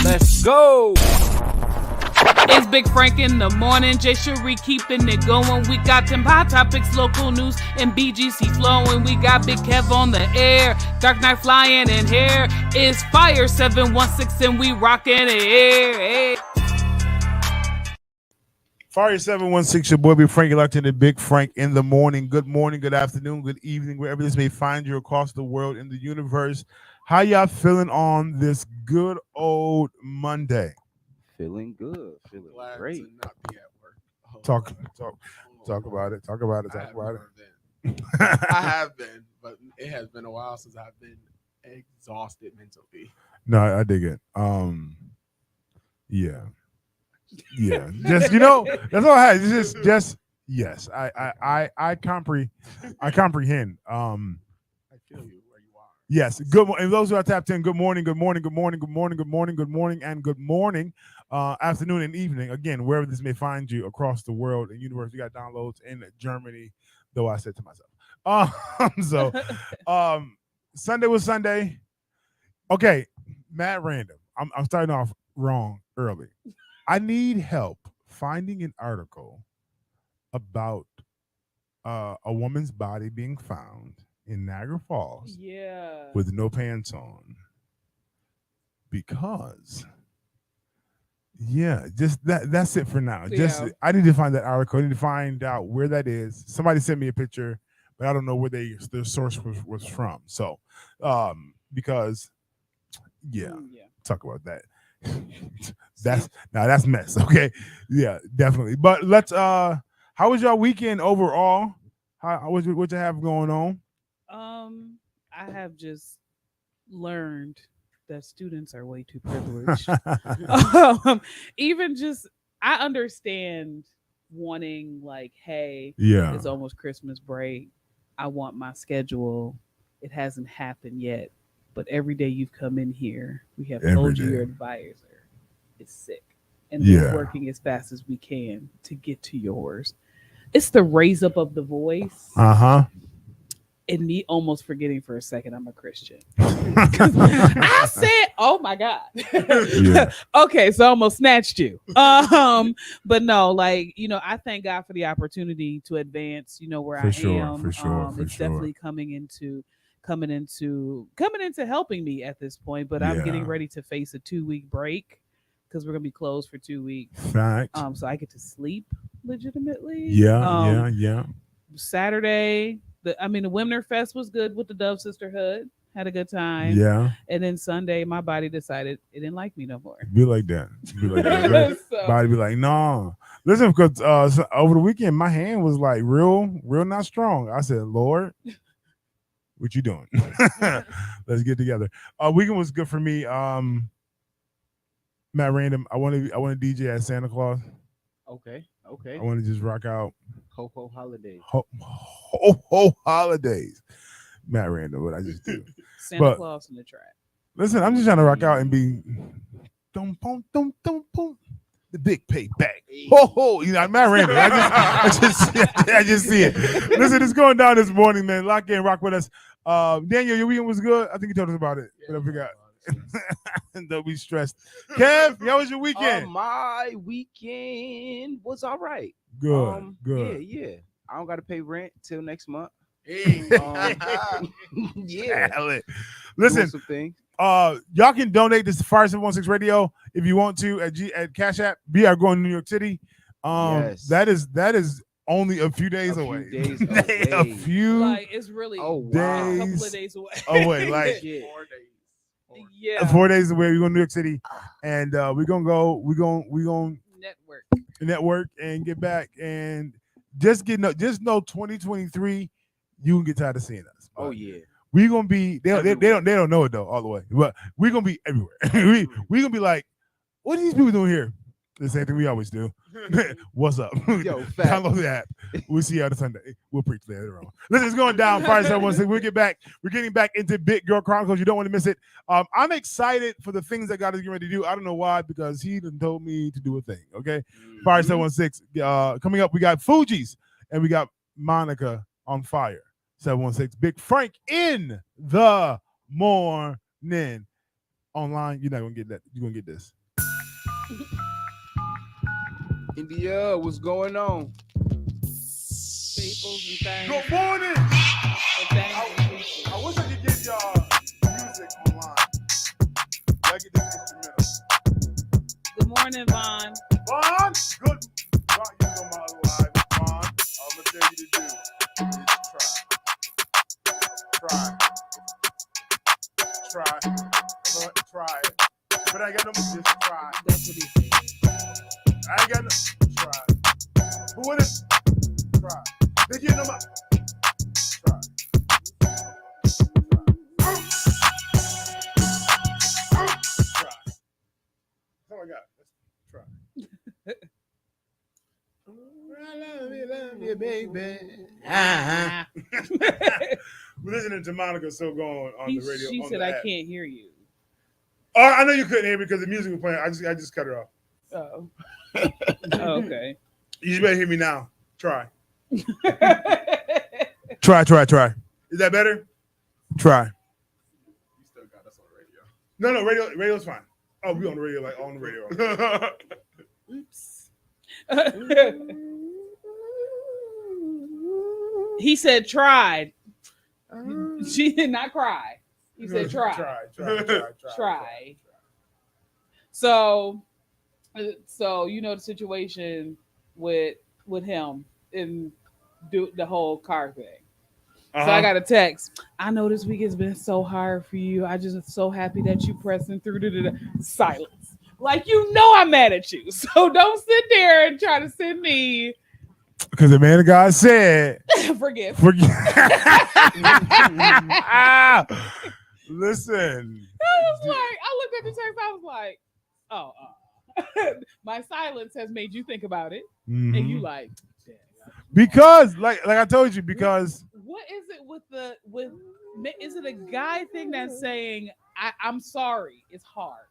Let's go. It's Big Frank in the morning. Jay Cherie keeping it going. We got them hot topics, local news, and BGC flowing. We got Big Kev on the air. Dark Knight flying in here. It's Fire 716 and we rocking the air. Hey. Fire 716, your boy Big Frank. You're locked into Big Frank in the morning. Good morning, good afternoon, good evening, wherever this may find you across the world in the universe. How y'all feeling on this good old Monday? Feeling good. Feeling Glad great. to not be at work. Talk about it. Talk about it. I have been, but it has been a while since I've been exhausted mentally. No, I dig it. Yeah. Just that's all I had. It's just yes. I comprehend. I feel you where you are. Yes. Good morning. And those who are tapped in, good morning, and good morning, afternoon and evening. Again, wherever this may find you across the world and universe. We got downloads in Germany, though I said to myself. Sunday was Sunday. Okay, Matt Random. I'm starting off wrong early. I need help finding an article about a woman's body being found in Niagara Falls with no pants on. Because, just that's it for now. I need to find that article. I need to find out where that is. Somebody sent me a picture, but I don't know where their source was from. So, because, talk about that. That's mess. Okay, yeah, definitely. But let's. How was your weekend overall? What you have going on? I have just learned that students are way too privileged. Even just, I understand wanting like, hey, it's almost Christmas break. I want my schedule. It hasn't happened yet. But every day you've come in here, we have told you your advisor is sick. And we're working as fast as we can to get to yours. It's the raise up of the voice. And me almost forgetting for a second I'm a Christian. I said, oh my God. Okay, so I almost snatched you. But no, I thank God for the opportunity to advance, where I am. For sure. It's definitely coming into helping me at this point, but I'm getting ready to face a 2-week break because we're gonna be closed for 2 weeks. Fact. So I get to sleep legitimately. Saturday, the Wimner Fest was good with the Dove Sisterhood. Had a good time. Yeah. And then Sunday, my body decided it didn't like me no more. Be like that. Body be like, no. Listen, because over the weekend, my hand was like real not strong. I said, Lord, what you doing? Let's get together. Weekend was good for me. Matt Random. I want to DJ at Santa Claus. Okay. I want to just rock out. Ho ho holidays. Ho holidays. Matt Random. What I just do. Santa Claus in the track. Listen, I'm just trying to rock out and be. Dum boom. The big payback. Ho ho! Matt Random. I just see it. Listen, it's going down this morning, man. Lock in, rock with us. Daniel, your weekend was good. I think you told us about it, but I forgot. Don't be stressed. Kev, how was your weekend? My weekend was all right. Good. Yeah. I don't got to pay rent till next month. Listen, y'all can donate this to Fire 716 Radio if you want to at Cash App. We are going to New York City. That is only a few days away. It's really a couple of days away. Like 4 days. Yeah. 4 days away. We're going to New York City, and we're gonna network and get back, and just know 2023. You can get tired of seeing us. We're gonna be. They don't know it though all the way, but we're gonna be everywhere. we're gonna be like, what are these people doing here? The same thing we always do. What's up? Download the app. We'll see you on Sunday. We'll preach later on. Listen, it's going down. Fire 716. We'll get back. We're getting back into Big Girl Chronicles. You don't want to miss it. I'm excited for the things that God is getting ready to do. I don't know why, because He done told me to do a thing. Okay, Fire 716. Coming up, we got Fugees and we got Monica on Fire 716. Big Frank in the morning. online, you're not gonna get that. You're gonna get this. India, what's going on? Staples and things. Good morning. I wish I could get y'all music online. Y'all get this instrumental. Good morning, Vaughn. Vaughn, good. Vaughn, you know my live. Vaughn, I'm gonna tell you to do is try. Try it. But I ain't got no just try. That's what he said. I ain't got no try. But what is try? They get them up. Try. Try. That's all I got. Let's try. Love you, baby. We're listening to Monica so going on the radio. She on said, the "I app. can't hear you." Oh, I know you couldn't hear me because the music was playing. I just cut her off. Oh. Oh, okay. You just better hear me now. Try. Try. Is that better? Try. You still got us on the radio. No, radio's fine. Oh, we on the radio, like on the radio. Oops. He said tried. She did not cry. He said try. Try. So you know the situation with him and do the whole car thing. So I got a text. I know this week has been so hard for you. I just am so happy that you pressing through the silence. Like, you know I'm mad at you. So don't sit there and try to send me. Because the man of God said, Forgive. Listen. I looked at the text. I was like, oh, my silence has made you think about it. Mm-hmm. And you like, damn. Because, like I told you, because. What is it is it a guy thing that's saying, I'm sorry, it's hard?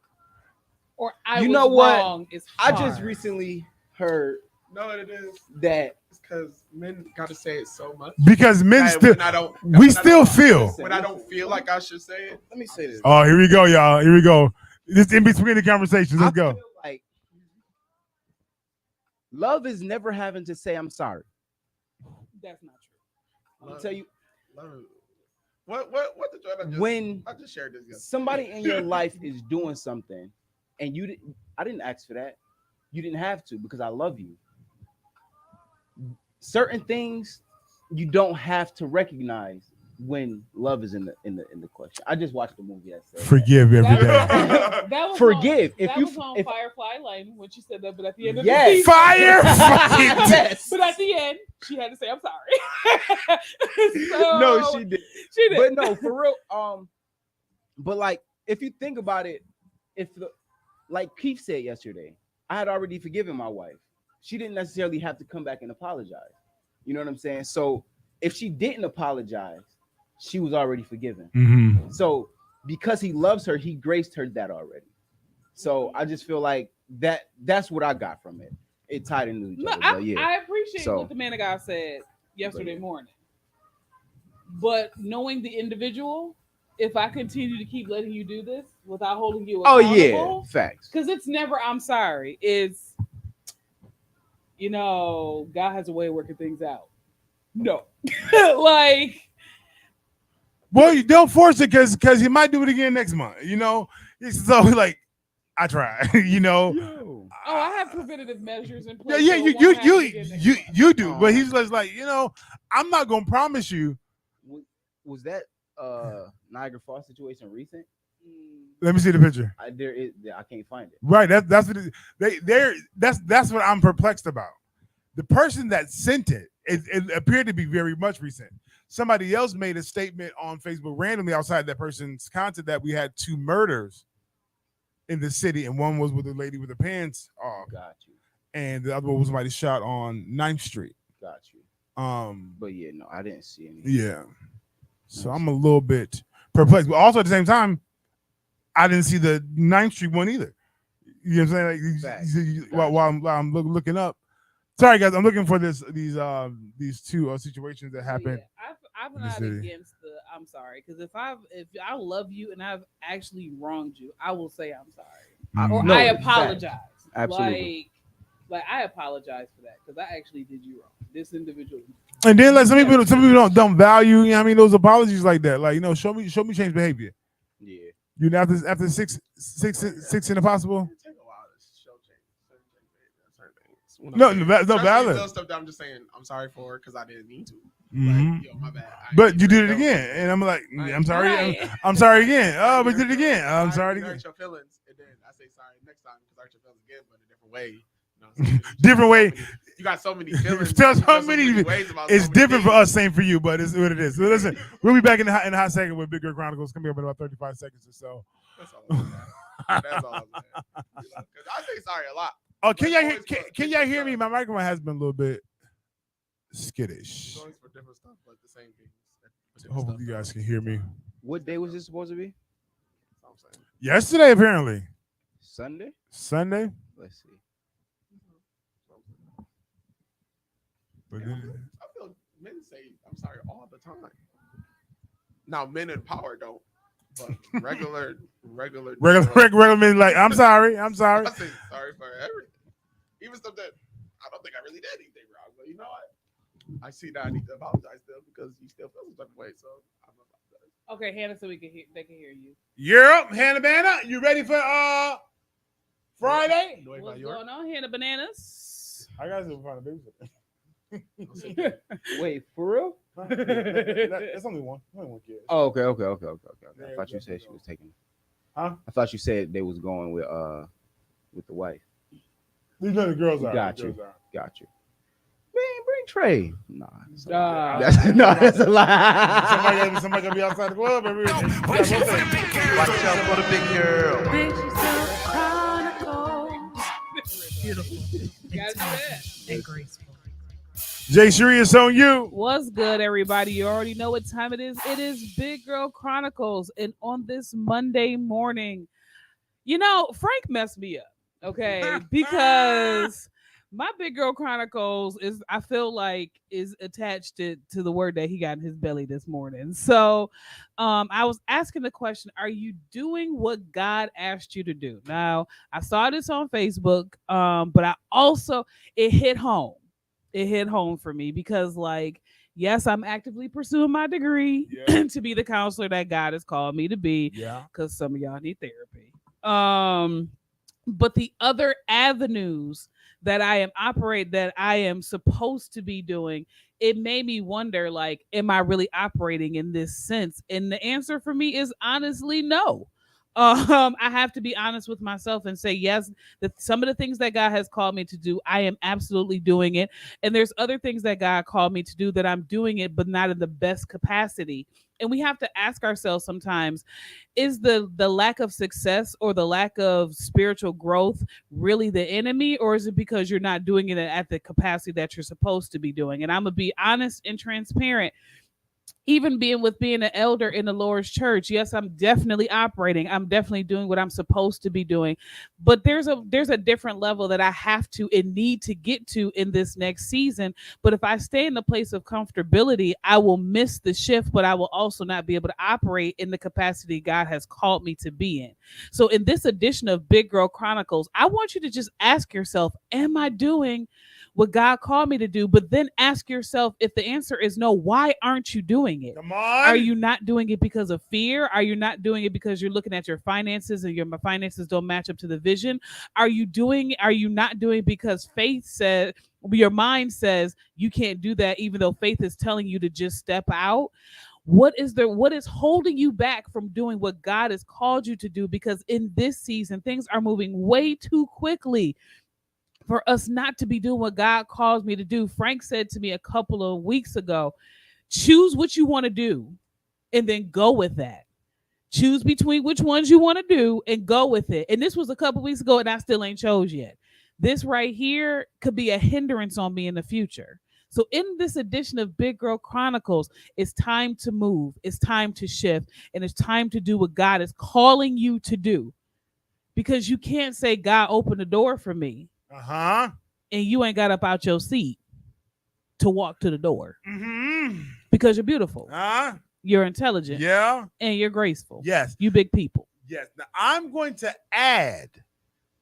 Or You know what? wrong, it's hard? I just recently heard No, it is. that It's because men got to say it so much. Because men That still, we still feel. When I don't feel like I should say it. let me say this. Oh, here we go, y'all. Here we go. This in between the conversations. Let's go. I feel like love is never having to say I'm sorry. That's not true. I'll tell you, What did I just? when I just shared this. Yesterday. somebody in your life is doing something and I didn't ask for that. You didn't have to because I love you. Certain things you don't have to recognize when love is in the question. I just watched the movie yesterday. Forgive every day. That was Forgive. On, If that you- was on if- Firefly Lane when she said that, but at the end of Yes. the season, Fire! Yes. but at the end, she had to say, "I'm sorry." So, No, she did. She did. But no, for real. But like, if you think about it, like Keith said yesterday, I had already forgiven my wife. She didn't necessarily have to come back and apologize. You know what I'm saying? So if she didn't apologize, she was already forgiven. Mm-hmm. So because he loves her, he graced her that already. So I just feel like that's what I got from it. It tied into each No, other. But yeah. I appreciate So- what the man of God said yesterday yeah. morning. But knowing the individual, if I continue to keep letting you do this without holding you Oh accountable, yeah, facts. because it's never I'm sorry. It's, God has a way of working things out. No. Like, Well, you don't force it because he might do it again next month. So like, I try. Yo. I have preventative measures in place. Yeah, so it won't happen again next month. you do. But he's just like, I'm not gonna promise you. Was that Niagara Falls situation recent? Let me see the picture. I can't find it. Right. That's what that's what I'm perplexed about. The person that sent it appeared to be very much recent. Somebody else made a statement on Facebook randomly outside that person's content that we had 2 murders in the city, and one was with a lady with her pants off, Got you. and the other one was somebody shot on 9th Street. Got you. But yeah, no, I didn't see any. yeah. So I'm a little bit perplexed, but also at the same time, I didn't see the 9th Street one either. You know what I'm saying? Like, while I'm looking up. Sorry, guys, I'm looking for these 2 situations that happened. Yeah, I'm not against the I'm sorry, because if I love you and I've actually wronged you, I will say I'm sorry or I apologize. Absolutely. Like I apologize for that because I actually did you wrong. This individual. And then like some people don't value, you know what I mean, those apologies like that. Like, you know, show me change behavior. Yeah. You know, after six in impossible. It take a while to show change. No valid. Stuff that I'm just saying I'm sorry for because I didn't mean to. Mm-hmm. Like, yo, my bad. But you did it again, and I'm like, I'm sorry. Right. I'm sorry again. Oh, but you did it again. I'm sorry again. Hurt your feelings, and then I say sorry next time because I hurt your feelings again, but in a different way. You know different way. You got so many feelings. so many ways about it's different for us, same for you, but it's what it is. So listen, we'll be back in the hot second with Big Girl Chronicles coming up in about 35 seconds or so. That's all I'm saying. That's all I'm saying. Because I say sorry a lot. Oh, can y'all hear me? My microphone has been a little bit skittish. For different stuff, but the same things. Hopefully you guys can hear me. What day was this supposed to be? Yesterday, apparently. Sunday? Let's see. I feel men say I'm sorry all the time. Now men in power don't, but regular men like I'm sorry. I say sorry for everything, even stuff that I don't think I really did anything wrong. But you know what? I see that I need to apologize still because you still feel some type of way. So I'm apologize. Okay, Hannah, so they can hear you. You're up, Hannah Banana. You ready for Friday? What's going on, Hannah Bananas? I got some fun to do. Wait, for real? That's only one kid. Oh, okay. I thought you said she was taking. Huh? I thought you said they was going with the wife. These other girls are. Got you. Man, bring Trey. Nah, that's a lie. Somebody gonna be outside the club. Watch out for the big girl. Beautiful. You gotta do that. And graceful. Jay Sheree, it's on you. What's good, everybody? You already know what time it is. It is Big Girl Chronicles. And on this Monday morning, you know, Frank messed me up, okay? Because my Big Girl Chronicles is, I feel like, is attached to the word that he got in his belly this morning. So I was asking the question, are you doing what God asked you to do? Now, I saw this on Facebook, but I also, it hit home. It hit home for me because, like, yes, I'm actively pursuing my degree to be the counselor that God has called me to be. Yeah. Because some of y'all need therapy. But the other avenues that I am supposed to be doing, it made me wonder, like, am I really operating in this sense? And the answer for me is honestly no. I have to be honest with myself and say, yes, that some of the things that God has called me to do, I am absolutely doing it. And there's other things that God called me to do that I'm doing it, but not in the best capacity. And we have to ask ourselves sometimes, is the lack of success or the lack of spiritual growth really the enemy? Or is it because you're not doing it at the capacity that you're supposed to be doing? And I'm going to be honest and transparent. Even being an elder in the Lord's church, yes, I'm definitely operating. I'm definitely doing what I'm supposed to be doing. But there's a different level that I have to and need to get to in this next season. But if I stay in the place of comfortability, I will miss the shift, but I will also not be able to operate in the capacity God has called me to be in. So in this edition of Big Girl Chronicles, I want you to just ask yourself, am I doing what God called me to do? But then ask yourself, if the answer is no, why aren't you doing it? Come on. Are you not doing it because of fear? Are you not doing it because you're looking at your finances and your finances don't match up to the vision? Are you not doing it because faith says, your mind says you can't do that, even though faith is telling you to just step out? What is holding you back from doing what God has called you to do? Because in this season, things are moving way too quickly for us not to be doing what God calls me to do. Frank said to me a couple of weeks ago, choose what you want to do and then go with that. Choose between which ones you want to do and go with it. And this was a couple weeks ago and I still ain't chose yet. This right here could be a hindrance on me in the future. So in this edition of Big Girl Chronicles, it's time to move. It's time to shift. And it's time to do what God is calling you to do. Because you can't say, God, open the door for me. And you ain't got up out your seat to walk to the door. Because you're beautiful. Huh? You're intelligent. Yeah. And you're graceful. Yes. You big people. Yes. Now I'm going to add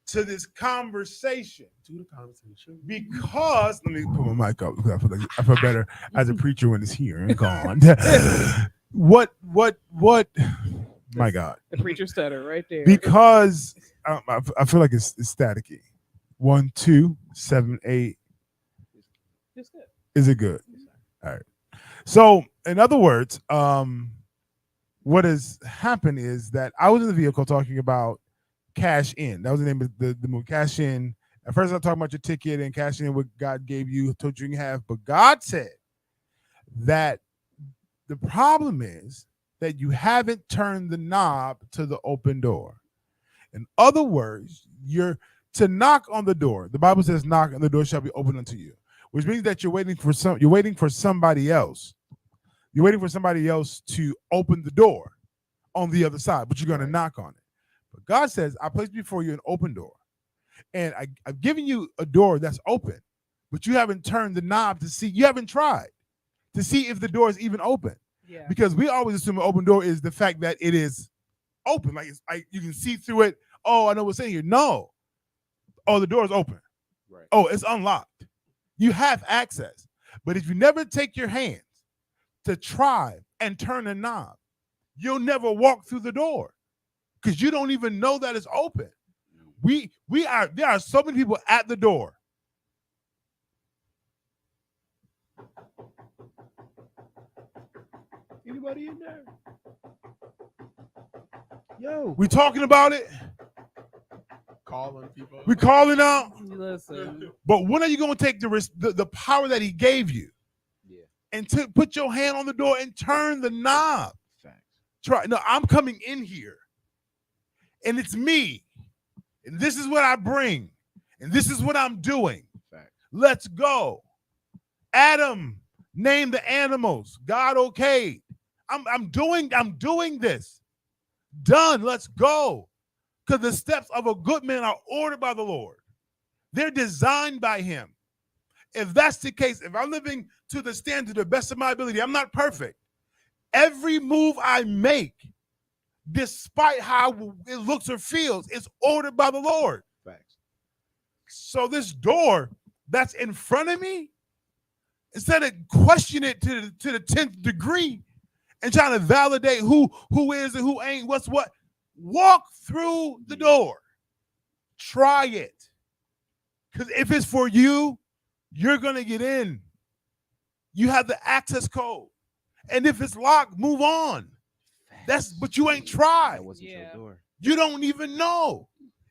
to this conversation. Because let me put my mic up because I feel better as a preacher when it's here and gone. What? My God. The preacher stutter right there. Because I feel like it's staticky. 1, 2, 7, 8. It's good. Is it good? All right. So, in other words, what has happened is that I was in the vehicle talking about Cash In. That was the name of the movie, Cash In. At first, I was talking about your ticket and cashing in what God gave you, told you you can have. But God said that the problem is that you haven't turned the knob to the open door. In other words, you're to knock on the door. The Bible says, "Knock, and the door shall be opened unto you," which means that you're waiting for somebody else. You're waiting for somebody else to open the door on the other side, but you're going to knock on it. But God says, "I placed before you an open door, and I've given you a door that's open, but you haven't turned the knob to see. You haven't tried to see if the door is even open." Yeah. Because we always assume an open door is the fact that it is open, like you can see through it. Oh, I know what's in here. No. Oh, the door is open. Right. Oh, it's unlocked. You have access. But if you never take your hands to try and turn a knob, you'll never walk through the door because you don't even know that it's open. There are so many people at the door. Anybody in there? Yo, We talking about it. Calling people. We calling out. Listen. But when are you going to take the power that he gave you and to put your hand on the door and turn the knob? Facts. Try. No, I'm coming in here, and it's me, and this is what I bring, and this is what I'm doing. Facts. Let's go. Adam named the animals. God okayed. I'm doing this. Done. Let's go. Because the steps of a good man are ordered by the Lord. They're designed by him. If that's the case, if I'm living to the standard to the best of my ability, I'm not perfect. Every move I make, despite how it looks or feels, is ordered by the Lord. Facts. So this door that's in front of me, instead of questioning it to the 10th degree and trying to validate who is and who ain't, what's what, walk through the door. Try it. Because if it's for you, you're going to get in. You have the access code. And if it's locked, move on. But you ain't tried. That wasn't your door. You don't even know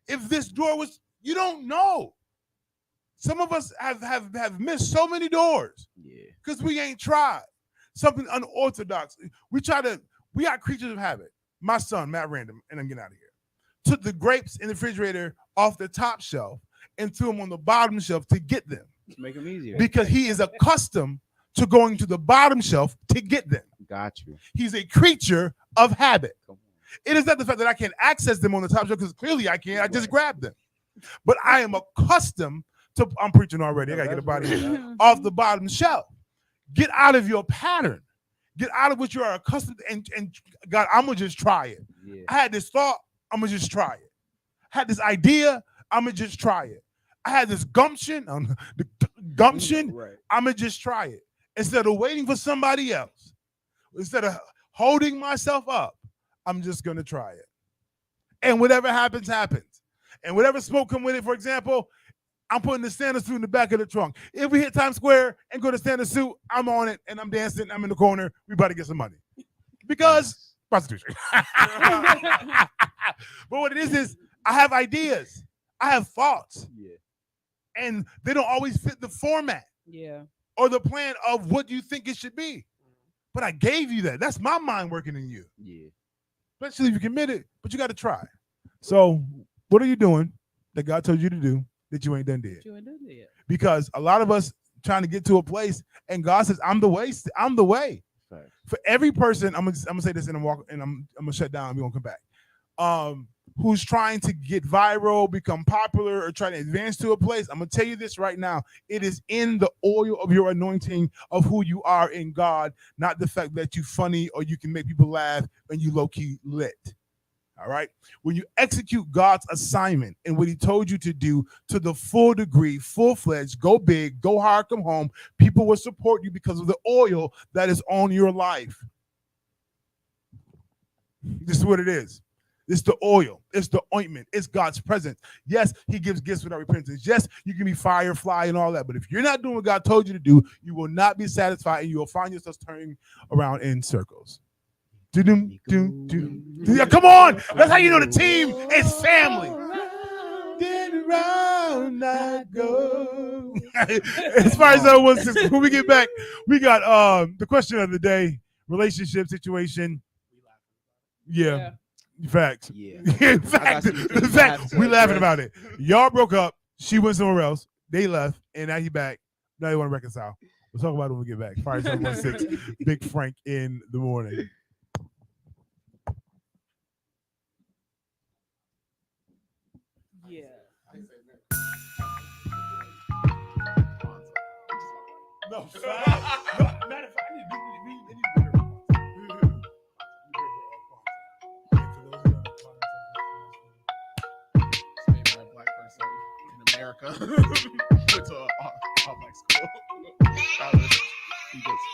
if this door was, you don't know. Some of us have missed so many doors because we ain't tried something unorthodox. We are creatures of habit. My son, Matt Random, and I'm getting out of here, took the grapes in the refrigerator off the top shelf and threw them on the bottom shelf to get them. Let's make them easier. Because he is accustomed to going to the bottom shelf to get them. Got you. He's a creature of habit. It is not the fact that I can't access them on the top shelf, because clearly I can. I just grab them. But I am accustomed to, I'm preaching already. I got to get a body off the bottom shelf. Get out of your pattern. Get out of what you are accustomed to, and God, I'm going to just try it. Yeah. I had this thought, I'm going to just try it. I had this idea, I'm going to just try it. I had this gumption, right. I'm going to just try it. Instead of waiting for somebody else, instead of holding myself up, I'm just going to try it. And whatever happens, happens. And whatever smoke come with it, for example, I'm putting the Santa suit in the back of the trunk. If we hit Times Square and go to Santa suit, I'm on it and I'm dancing. I'm in the corner. We about to get some money because prostitution. But what it is I have ideas. I have thoughts. Yeah. And they don't always fit the format. Yeah. Or the plan of what you think it should be. But I gave you that. That's my mind working in you. Yeah. Especially if you commit it, but you got to try. So what are you doing that God told you to do that you ain't done yet? Because a lot of us trying to get to a place, and God says, I'm the way. I'm the way. Right. For every person, I'm gonna say this and I'm gonna shut down and we're gonna come back. who's trying to get viral, become popular, or try to advance to a place, I'm going to tell you this right now. It is in the oil of your anointing of who you are in God, not the fact that you're funny or you can make people laugh and you low-key lit. All right. When you execute God's assignment and what he told you to do to the full degree, full-fledged, go big, go hard, come home, people will support you because of the oil that is on your life. This is what it is. It's the oil. It's the ointment. It's God's presence. Yes, he gives gifts without repentance. Yes, you can be fire, fly, and all that. But if you're not doing what God told you to do, you will not be satisfied and you will find yourself turning around in circles. Yeah, come on. That's how you know the team is family. Get around, I go. As far as that was, when we get back, we got the question of the day, relationship situation. Yeah. Facts. Yeah. Fact, we laughing about it. Y'all broke up. She went somewhere else. They left, and now he back. Now they want to reconcile. We'll talk about it when we get back. Fire 716, Big Frank in the morning. Yeah. No, fact. No, matter of fact, I need black person in America went to a black school. He just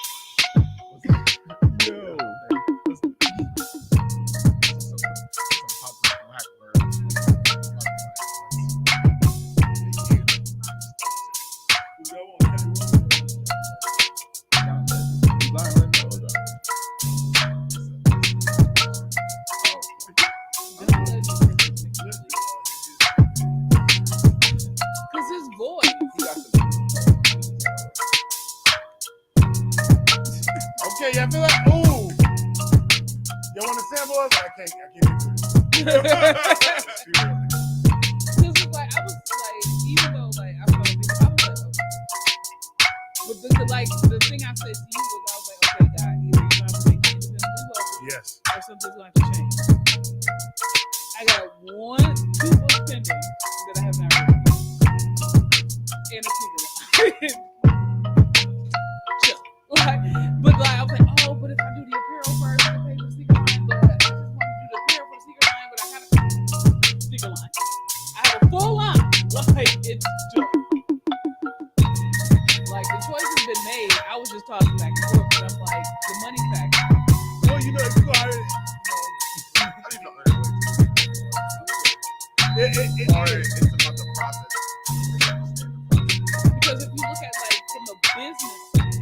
Yo. Okay, y'all feel like, ooh. Y'all want to sample us? I can't do it. Like, I was like, even though like I felt like, I was like, but the thing I said to you was, I was like, okay, God, either you're going to make it yes, or something's going to change. I got 2 books pending that I have not read, and a secret. Chill. Like, but like I was like, oh, but if I do the apparel first, I pay for the secret line. But I just want to do the apparel for the secret line, but I gotta secret line. I have a full line. Like it's just like the choice has been made. I was just talking back and forth, but I'm like the money factor. Well, you know, if you go out, I didn't know that. It's about the process. Because if you look at like from a business sense,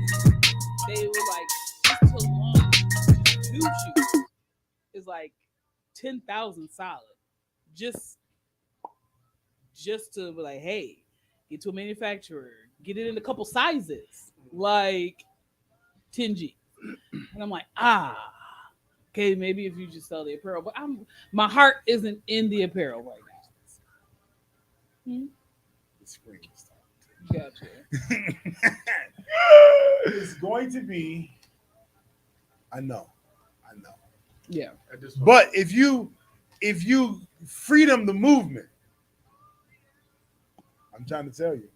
they were like just to launch 2 shoes is like 10,000 solid. Just to be like, hey, get to a manufacturer, get it in a couple sizes, like 10G. And I'm like, okay, maybe if you just sell the apparel, but my heart isn't in the apparel right now. Gotcha. it's going to be. I know. Yeah. But if you freedom the movement, I'm trying to tell you,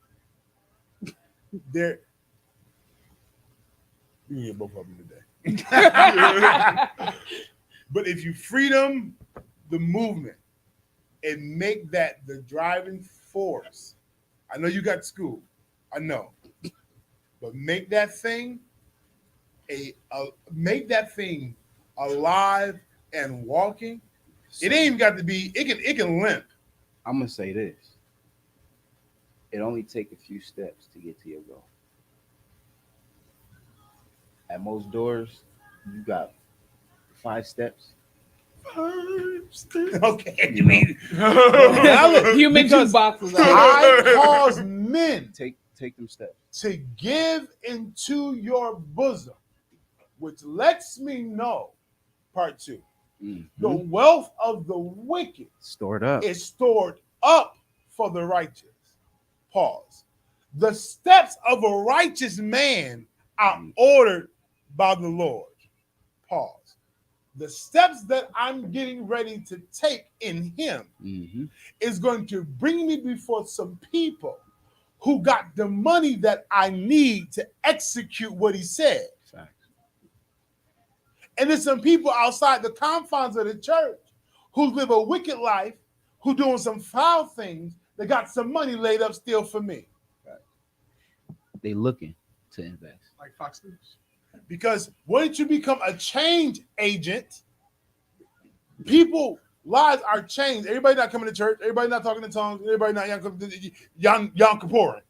there. You can get both of them today. But if you freedom the movement and make that the driving force, I know you got school, I know, but make that thing alive and walking. It ain't even got to be. It can limp. I'm gonna say this. It only take a few steps to get to your goal. At most doors, you got 5 steps. Okay, you mean human jukeboxes? I cause men Take them steps to give into your bosom, which lets me know. Part 2. Mm-hmm. The wealth of the wicked stored up is stored up for the righteous. Pause. The steps of a righteous man are ordered by the Lord. Pause. the steps that I'm getting ready to take in him is going to bring me before some people who got the money that I need to execute what he said. And there's some people outside the confines of the church who live a wicked life, who doing some foul things, that got some money laid up still for me. They looking to invest. Like Fox News. Because once you become a change agent, people lives are changed. Everybody not coming to church. Everybody not talking in tongues. Everybody not Yom Kippurim.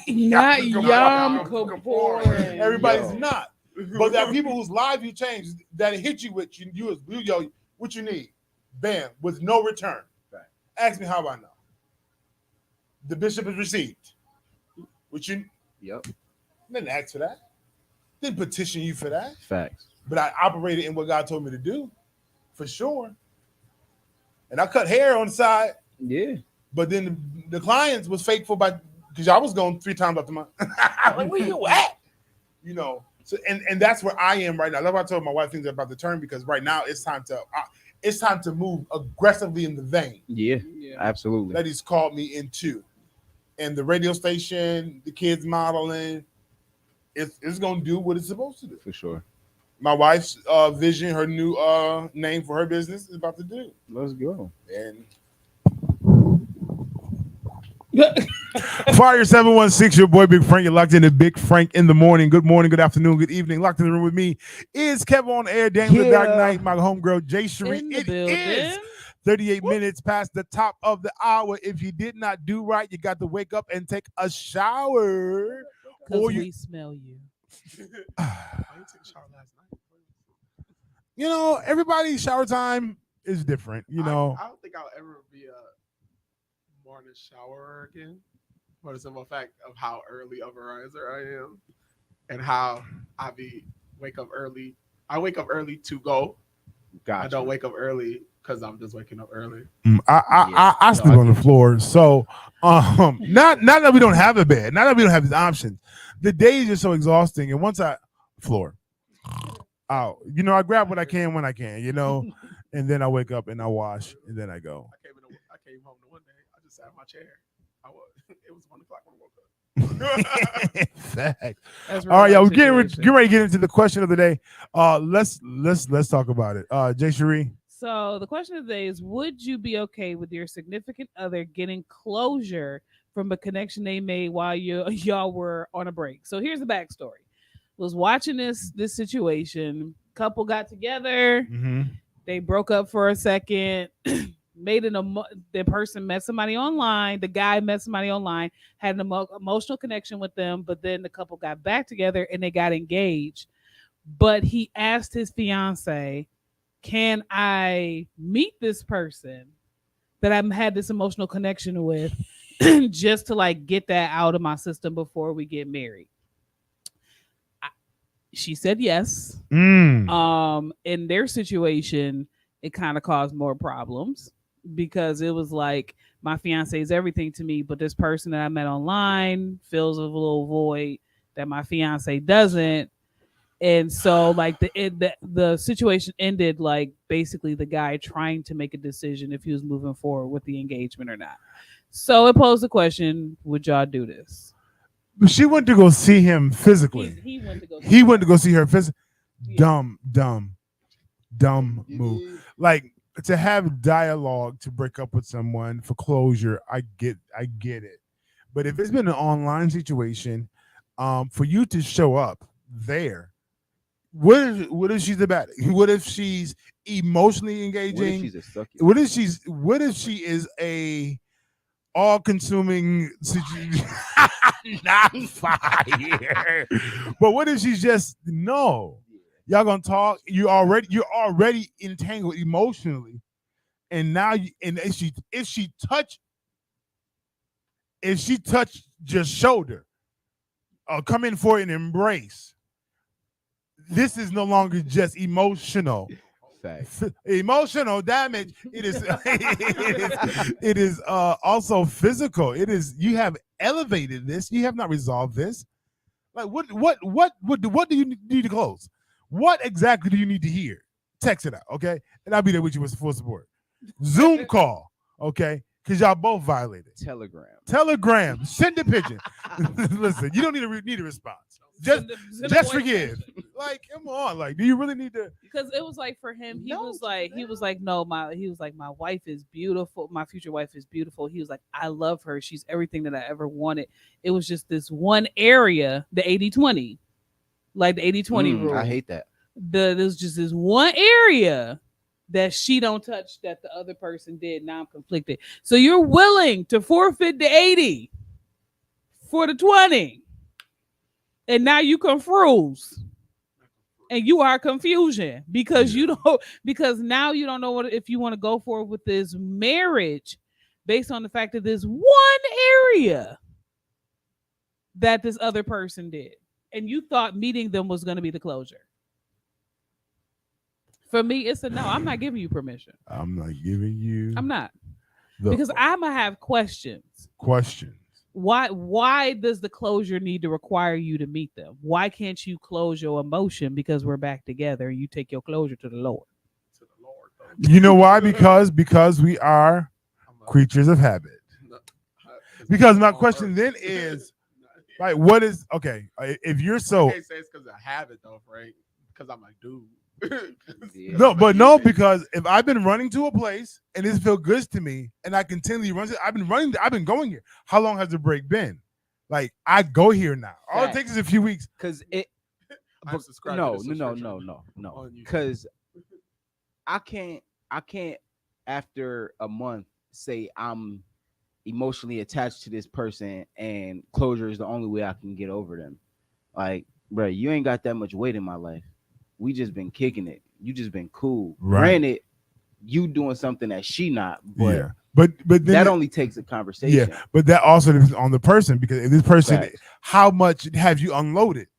Not Yom Kippurim. Everybody's not. But there are people whose lives you change that hit you with you what you need. Bam, with no return. Right. Ask me how I know. The bishop is received. Which you didn't ask for that. Didn't petition you for that. Facts. But I operated in what God told me to do, for sure. And I cut hair on the side. Yeah. But then the clients was faithful because I was going 3 times up the month. Like, where you at? You know. So and that's where I am right now. That's why I told my wife things about the turn, because right now it's time to move aggressively in the vein. Yeah, absolutely. That he's called me into. And the radio station, the kids modeling, it's gonna do what it's supposed to do. For sure. My wife's vision, her new name for her business is about to do. Let's go. And Fire 716, your boy Big Frank. You're locked into Big Frank in the morning. Good morning, good afternoon, good evening. Locked in the room with me is Kevin on air, Daniel the Dark Knight, my homegirl Jay Cherie. It is 38 minutes past the top of the hour. If you did not do right, you got to wake up and take a shower. Because we smell you. You know, everybody's shower time is different. You know, I don't think I'll ever be a morning shower again, for the simple fact of how early of a riser I am, and how I wake up early. I wake up early to go. Gotcha. I don't wake up early because I'm just waking up early. I sleep on the floor. So not that we don't have a bed, not that we don't have these options. The days are so exhausting, and once floor out, you know, I grab what I can when I can, you know, and then I wake up and I wash and then I go. I came home to one day. I just sat in my chair. It was 1 o'clock when I woke up. Fact. All right, y'all. We're getting ready to get into the question of the day. Let's talk about it. Jay Cherie. So the question of the day is: would you be okay with your significant other getting closure from a connection they made while y'all were on a break? So here's the backstory: was watching this situation. Couple got together. Mm-hmm. They broke up for a second. The person met somebody online. The guy met somebody online, had an emotional connection with them, but then the couple got back together and they got engaged. But he asked his fiance, can I meet this person that I've had this emotional connection with just to like get that out of my system before we get married? She said yes. In their situation, it kind of caused more problems, because it was like, my fiance is everything to me, but this person that I met online fills a little void that my fiance doesn't. And so like the situation ended like basically the guy trying to make a decision if he was moving forward with the engagement or not. So it posed the question, would y'all do this? She went to go see him physically. He went to go see her physically. Yeah. Dumb move. Like, to have dialogue to break up with someone for closure, I get it. But if it's been an online situation, for you to show up there, what if she's about it? What if she's emotionally engaging? What if she is a all-consuming situation? Not fire. But what if she's just y'all gonna talk? You're already entangled emotionally, and now if she touch your shoulder, or come in for an embrace, this is no longer just emotional. Emotional damage. It is also physical. It is, you have elevated this. You have not resolved this. Like what do you need to close? What exactly do you need to hear text it out, okay? And I'll be there with you with full support. Zoom call, okay? Because y'all both violated. Telegram. Send a pigeon. Listen, you don't need a response. Just forgive. Like, come on. Like, do you really need to? Because it was like for him, he was like, no, my wife is beautiful. My future wife is beautiful. He was like, I love her. She's everything that I ever wanted. It was just this one area, the 80-20, like the 80-20 rule. I hate that. There's just this one area that she don't touch that the other person did. Now I'm conflicted. So you're willing to forfeit the 80 for the 20. And now you confuse. And you are confusion because now you don't know if you want to go forward with this marriage based on the fact that there's one area that this other person did. And you thought meeting them was going to be the closure. For me, it's a no. I'm not giving you permission. I'm not giving you. I'm not. Because I'm going to have questions. Why does the closure need to require you to meet them? Why can't you close your emotion because we're back together and you take your closure to the Lord? You know why? Because we are creatures of habit. Because my question then is, like, what is okay? If you're so, I can't say it's because of habit though, Frank. Because I'm like, dude. No, because if I've been running to a place and this feels good to me and I continually run, I've been going here. How long has the break been? Like, I go here now. All it takes is a few weeks. Because no. Because I can't after a month say I'm emotionally attached to this person and closure is the only way I can get over them. Like, bro, you ain't got that much weight in my life. We just been kicking it. You just been cool. Right. Granted, you doing something that she not, but yeah. But then that only takes a conversation. Yeah, but that also depends on the person because if this person, how much have you unloaded?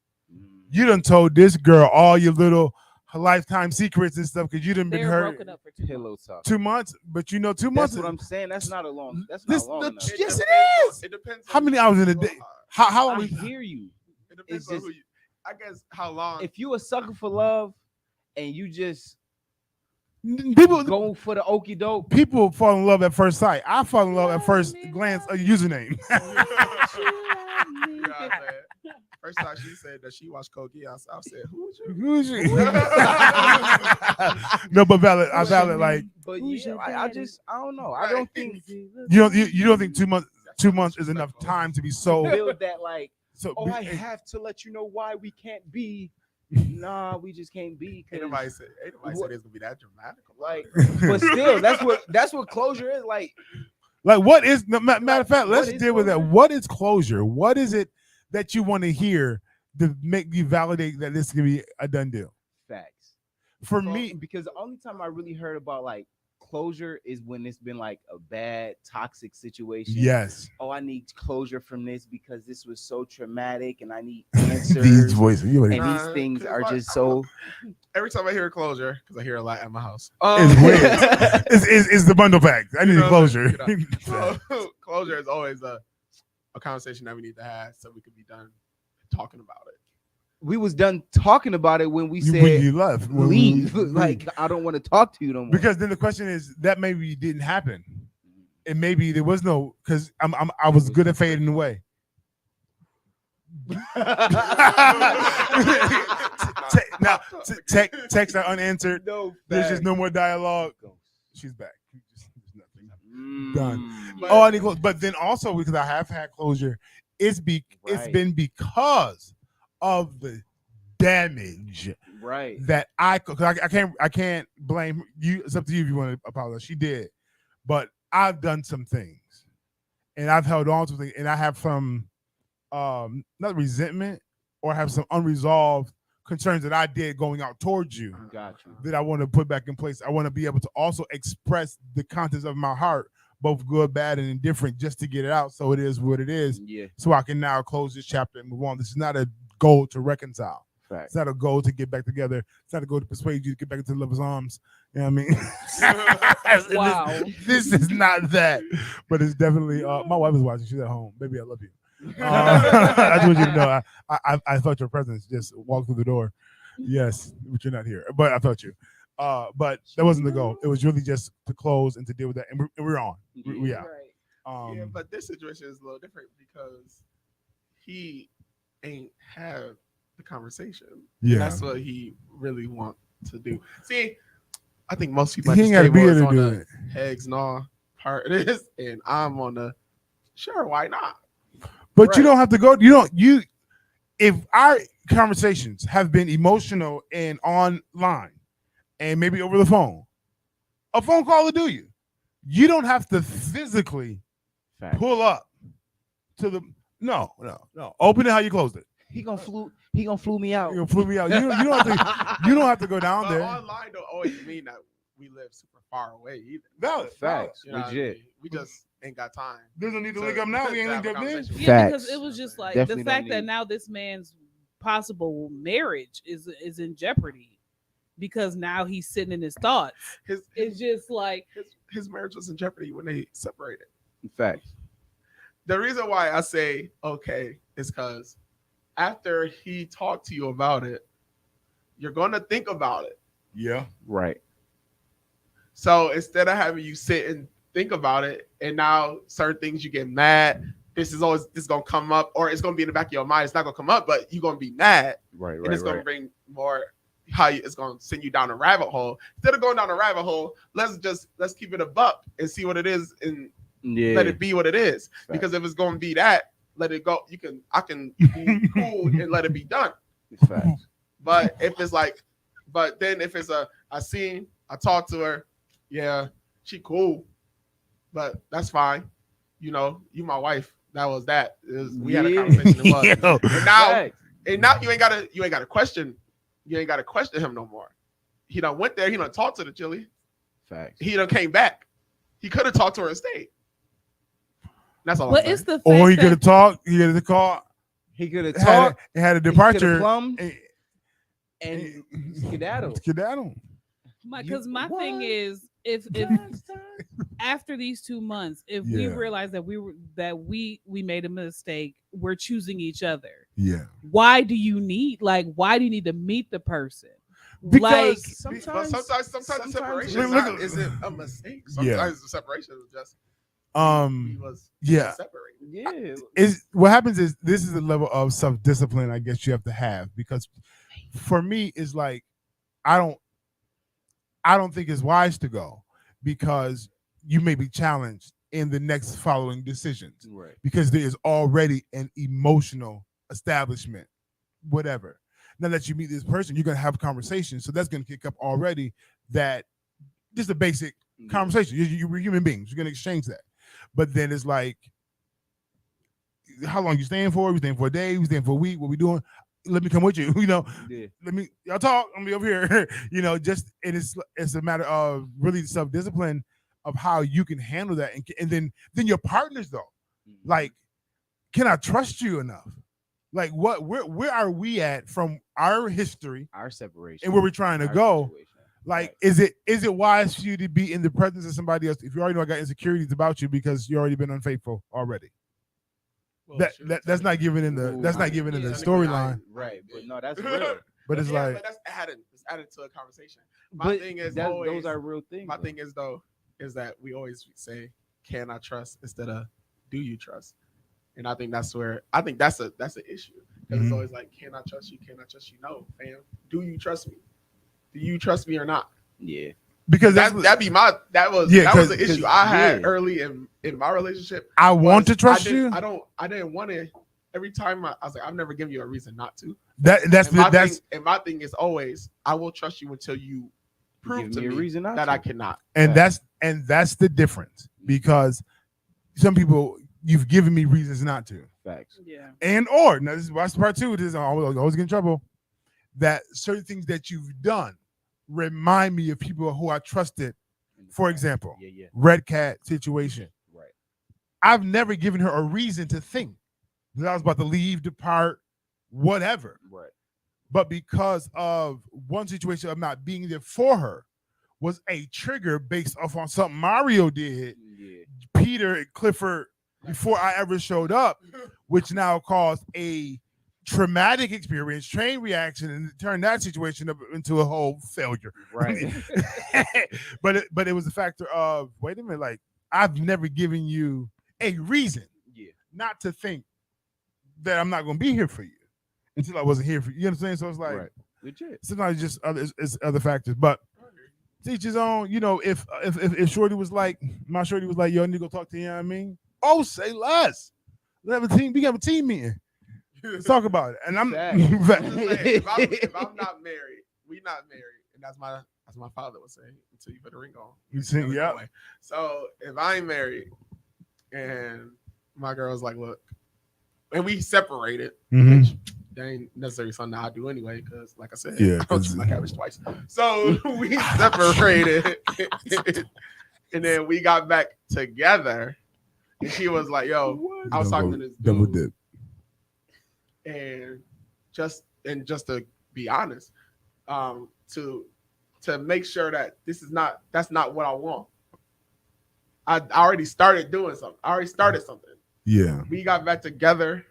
You done told this girl all your little lifetime secrets and stuff because you done been hurt. Broken up for 2 months. 2 months, but 2 months. That's what I'm saying. That's not a long. That's not long enough. Yes, it is. It depends. How many hours in a day? How long? I hear you. It depends on who you. I guess how long. If you a sucker for love, and you just people go for the okie doke. People fall in love at first sight. I fall in love at first glance of username. First time she said that she watched Code Geass, I said, "Who is you?" No, but valid. I valid. Like, but yeah, I don't know. I don't think you don't think 2 months. 2 months is enough time to be so build that like. So I have to let you know why we can't be. Nah, we just can't be. Ain't nobody said it's gonna be that dramatic. Like, but still, that's what closure is like. Like, what is matter of fact? Let's deal with that. What is closure? What is it that you want to hear to make you validate that this can be a done deal? Facts. For me, because the only time I really heard about like closure is when it's been like a bad toxic situation. Yes. Oh, I need closure from this because this was so traumatic and I need answers. These voices and these things are just so. Every time I hear closure, because I hear a lot at my house. It's weird. it's the bundle pack. I need closure. Closure is always a conversation that we need to have so we can be done talking about it. We was done talking about it when we said when you left. Leave. Like, I don't want to talk to you no more. Because then the question is that maybe didn't happen. And maybe there was no because I was good at fading away. Text are unanswered. No, there's just no more dialogue. She's back. Done. Oh, I need closure. But then also because I have had closure, it's been because of the damage, that I can't blame you. It's up to you if you want to apologize. She did, but I've done some things, and I've held on to things, and I have some not resentment or have some unresolved concerns that I did going out towards you. Got you. That I want to put back in place. I want to be able to also express the contents of my heart, both good, bad, and indifferent, just to get it out. So it is what it is. Yeah. So I can now close this chapter and move on. This is not a goal to reconcile. Right. It's not a goal to get back together. It's not a goal to persuade you to get back into lover's arms. You know what I mean? Wow. This is not that. But it's definitely my wife is watching. She's at home. Baby, I love you. I just want you to know I felt your presence. Just walk through the door. Yes, but you're not here. But I felt you. But that wasn't the goal. It was really just to close and to deal with that, and we're on. We out. Right. Yeah, but this situation is a little different because he ain't have the conversation. Yeah, that's what he really want to do. See, I think most people he ain't got to be able to do it. Hegs and all part of this, and I'm on the sure, why not? But Right. you don't have to go. If our conversations have been emotional and online, and maybe over the phone, a phone call will do you. You don't have to physically pull up to the no. Open it how you closed it. He gonna flew me out. You gonna flew me out. You don't have to go down But there. online don't always mean that we live super far away either. Valid. Facts. You know what I Legit. mean? We just ain't got time. There's no need to link up now. We ain't linked up then. Yeah, Facts. because it was just like Definitely the fact don't that need- now this man's possible marriage is in jeopardy because now he's sitting in his thoughts. It's just like His marriage was in jeopardy when they separated. Facts. The reason why I say okay is because after he talked to you about it, you're gonna think about it. Yeah. Right. So instead of having you sit and think about it, and now certain things you get mad, this is gonna come up, or it's gonna be in the back of your mind. It's not gonna come up, but you're gonna be mad, Right. and it's gonna bring more. It's gonna send you down a rabbit hole. Instead of going down a rabbit hole, let's keep it a buck and see what it is, and let it be what it is. Facts. Because if it's gonna be that, let it go. I can be cool and let it be done. Facts. But if it's like, but then if it's I talked to her, yeah, she cool, but that's fine. You know, you my wife. That was that. We had a conversation. It was. Yo. And now you ain't gotta question. You ain't gotta question him no more. He done went there. He done talked to the chili. Facts. He done came back. He could have talked to her and stayed. That's all. but I'm it's saying. the fact Or he that could have talked. He could have called. He could have Had talked. a He departure. coulda plumbed and- and skedaddle. Skedaddle. because my What? thing is if after these 2 months, if we Yeah. realize that we made a mistake, we're choosing each other. Yeah. Why do you need to meet the person? Because But sometimes the separation Look- isn't a mistake. Yeah. Sometimes the separation is just he was yeah. separated. Yeah. Is what happens is this is a level of self-discipline I guess you have to have, because for me it's like I don't think it's wise to go, because you may be challenged in the next following decisions, Right. because there is already an emotional establishment, whatever. Now that you meet this person, you're gonna have a conversation, so that's gonna kick up already that just a basic conversation. You're human beings. You're gonna exchange that, but then it's like, how long you staying for? We staying for a day? We staying for a week? What we doing? Let me come with you. Yeah. Y'all talk. I'm gonna be over here. It's a matter of really self-discipline of how you can handle that, and then your partners though, like, can I trust you enough? Like, where are we at from our history Our separation. and where we're trying to Our go? situation. Like, is it wise for you to be in the presence of somebody else if you already know I got insecurities about you because you already been unfaithful already? Well, That's not given in the storyline. Right. But no, that's real. But it's like, but that's added. It's added to a conversation. My But thing is those always, are real things. my though. thing is though is that we always say, "Can I trust?" instead of "Do you trust?" And I think that's an issue, because it's always like, "Can I trust you? Can I trust you?" No, fam. Do you trust me? Do you trust me or not? Yeah. because That was the issue I had yeah. early in my relationship. I want to was trust you. I didn't want to. Every time I was like, I've never given you a reason not to. My thing is always, I will trust you until you prove Give to me a me reason not that to. I cannot. and that's the difference, because some people, you've given me reasons not to, Yeah. now this is watch part two. This is always get in trouble. That certain things that you've done remind me of people who I trusted. For example, Yeah. Red Cat situation. Right. I've never given her a reason to think that I was about to leave, depart, whatever. Right. But because of one situation of not being there for her was a trigger based off on something Mario did, Yeah. Peter and Clifford, before I ever showed up, which now caused a traumatic experience, chain reaction, and turn that situation up into a whole failure. Right. but it was a factor of, wait a minute, like I've never given you a reason not to think that I'm not going to be here for you until I wasn't here for you. You know what I'm saying? So it's like, Right. Legit. sometimes just it's other factors, but teach his own. You know, if Shorty was like, my Shorty was like, yo, I need to go talk to you. Know what I mean, oh, say less. We have a team meeting. Let's talk about it. And I'm if I'm not married, we not married, and that's my father would say until you put a ring on. You see, yeah. So if I ain't married, and my girl's like, look, and we separated, which that ain't necessarily something I do anyway, because like I said, I don't chew my cabbage twice. So we separated, and then we got back together, and she was like, yo, I was talking to this dude. Double dip. And just to be honest, to make sure that that's not what I want. I already started doing something. I already started something. Yeah. We got back together.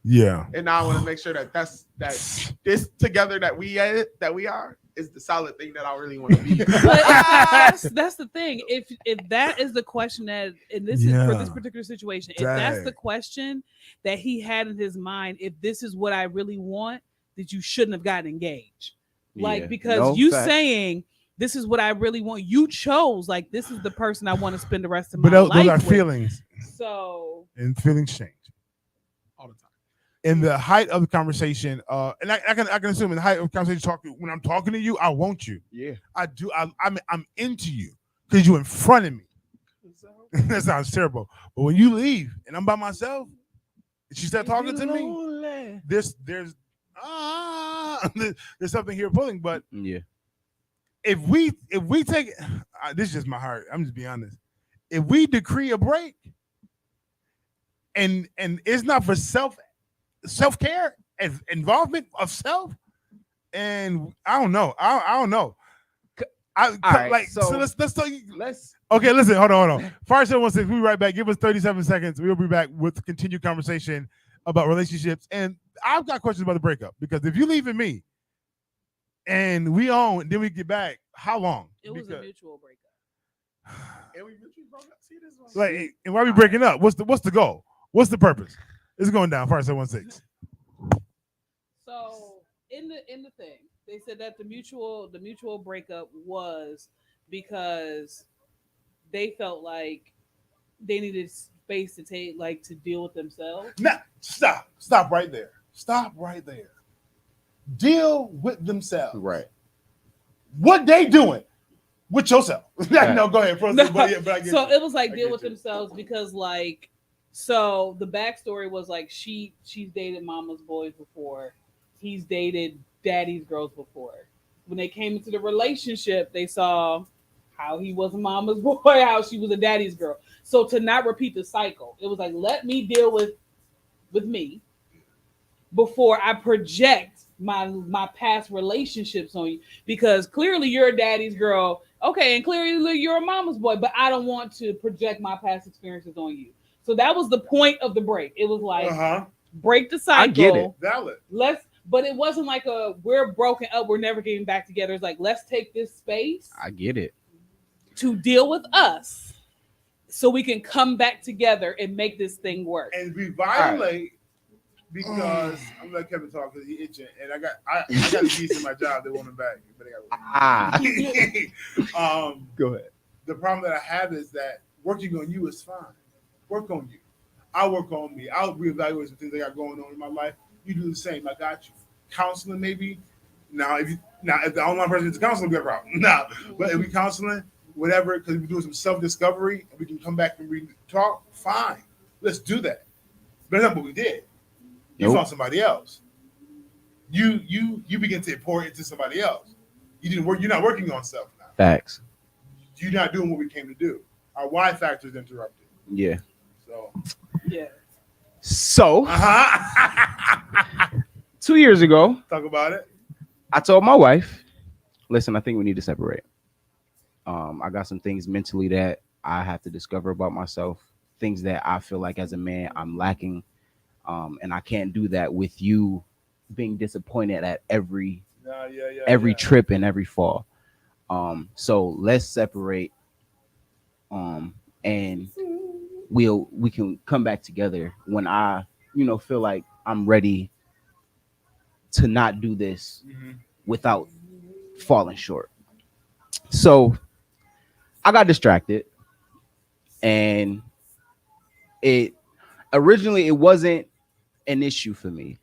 Yeah. And now I want to make sure that this together that we are is the solid thing that I really want to be. But that's the thing. If that is the question that, and this is for this particular situation, if that's the question that he had in his mind, if this is what I really want, that you shouldn't have gotten engaged. Like, because saying this is what I really want, you chose, like, this is the person I want to spend the rest of my life with. But those are feelings. So. And feelings change all the time. In the height of the conversation, and I can assume in the height of the conversation, when I'm talking to you, I want you. Yeah. I do. I'm into you because you're in front of me. That sounds terrible. But when you leave and I'm by myself, and she started talking to me, there's something here pulling. But yeah, if we take this is just my heart. I'm just being honest. If we decree a break, and it's not for self-care and involvement of self, and I don't know. I don't know. Let's okay, listen, hold on. Fire 716, we'll be right back. Give us 37 seconds. We'll be back with continued conversation about relationships. And I've got questions about the breakup, because if you leaving me and we own, then we get back, how long? It was a mutual breakup. And we mutually broke up. See this one? Like, and why are we breaking up? What's the goal? What's the purpose? It's going down. Fire 716. So in the thing, they said that the mutual breakup was because they felt like they needed space to to deal with themselves. Nah, stop right there. Stop right there. Deal with themselves. Right. What they doing with yourself? No, go ahead. So it was like deal with themselves because so the backstory was like she's dated mama's boys before. He's dated daddy's girls before. When they came into the relationship, they saw how he was a mama's boy, how she was a daddy's girl. So to not repeat the cycle, it was like, let me deal with me before I project my past relationships on you, because clearly you're a daddy's girl. Okay, and clearly you're a mama's boy, but I don't want to project my past experiences on you. So that was the point of the break. It was like break the cycle. I get it. Valid. But it wasn't like we're broken up, we're never getting back together. It's like, let's take this space. I get it. To deal with us so we can come back together and make this thing work. And we violate because I'm gonna let Kevin talk because he's itching, and I got a piece in my job. They want him back, but they got go ahead. The problem that I have is that working on you is fine. Work on you. I'll work on me. I'll reevaluate some things I got going on in my life. You do the same. I got you. Counseling, maybe. Now, if the online person is counseling, good route. But if we counseling, whatever, because we're doing some self-discovery and we can come back and talk, fine. Let's do that. But that's not what we did. You found somebody else. You begin to pour into somebody else. You didn't work. You're not working on self now. Facts. You're not doing what we came to do. Our why factor is interrupted. Yeah. So. Yeah. So. 2 years ago. Talk about it. I told my wife, listen, I think we need to separate. I got some things mentally that I have to discover about myself, things that I feel like as a man I'm lacking. And I can't do that with you being disappointed at every every trip and every fall. So let's separate. And we can come back together when I, feel like I'm ready to not do this without falling short. So I got distracted, and it wasn't an issue for me.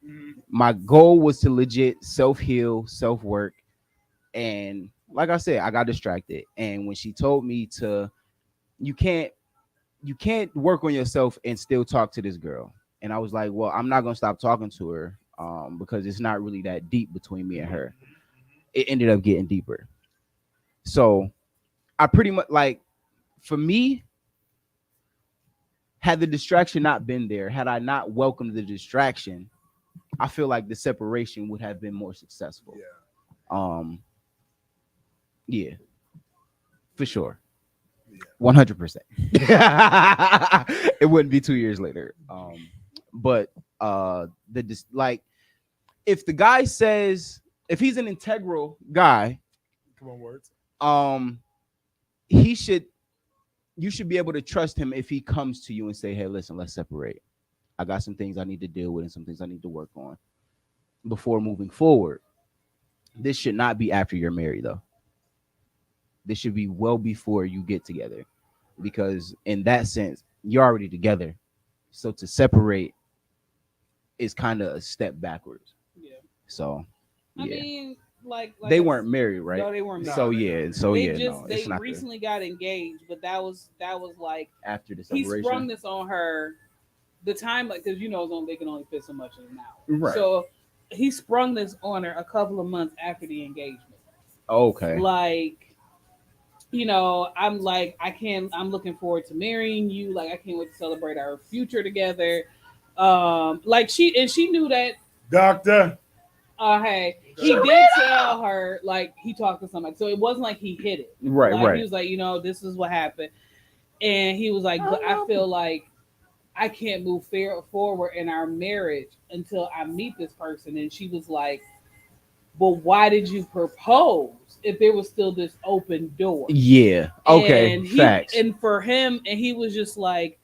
My goal was to legit self-heal, self-work, and like I said, I got distracted. And when she told me you can't work on yourself and still talk to this girl, and I was like, well, I'm not gonna stop talking to her because it's not really that deep between me and her. It ended up getting deeper. So I pretty much, like, for me, had the distraction not been there, had I not welcomed the distraction, I feel like the separation would have been more successful. Yeah, for sure. 100%. It wouldn't be 2 years later. But if the guy says, if he's an integral guy, come on, words. You should be able to trust him if he comes to you and say, hey, listen, let's separate. I got some things I need to deal with and some things I need to work on before moving forward. This should not be after you're married, though. This should be well before you get together, because in that sense, you're already together. So to separate is kind of a step backwards. Yeah. So, yeah. I mean, like they weren't married, right? No, they weren't married. So yeah, they recently got engaged, but that was like after the separation. He sprung this on her. The time, like, because they can only fit so much in an hour. Right. So he sprung this on her a couple of months after the engagement. Okay. Like, I'm like, I'm looking forward to marrying you. Like, I can't wait to celebrate our future together. Like she knew that. Doctor. Hey, he did tell her, like, he talked to somebody. So it wasn't like he hid it. Right, like, right. He was like, this is what happened. And he was like, but I feel like I can't move forward in our marriage until I meet this person. And she was like, but why did you propose if there was still this open door? Yeah. Okay. Facts. And for him, and he was just like,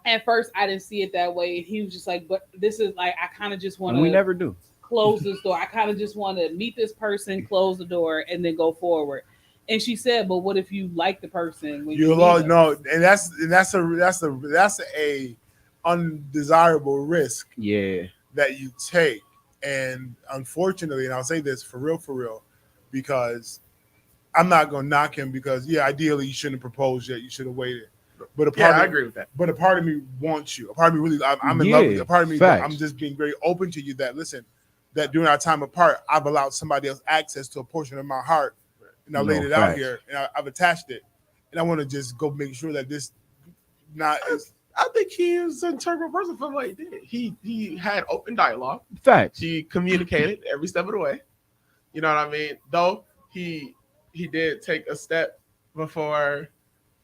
at first I didn't see it that way. And he was just like, but this is like, I kind of just want to. We never do. Close this door. I kind of just want to meet this person, close the door, and then go forward. And she said, but what if you like the person when you no, and that's a undesirable risk. Yeah. That you take. And unfortunately, and I'll say this for real, because I'm not gonna knock him, because ideally you shouldn't have proposed yet. You should have waited. But I agree with that. But a part of me wants you. A part of me really, I'm in love with you. A part of me, I'm just being very open to you that, listen, that during our time apart, I've allowed somebody else access to a portion of my heart, and I laid it out here, and I've attached it, and I want to just go make sure that this not is. I think he is an integral person for what he did. He had open dialogue. Facts. He communicated every step of the way. You know what I mean? Though he did take a step before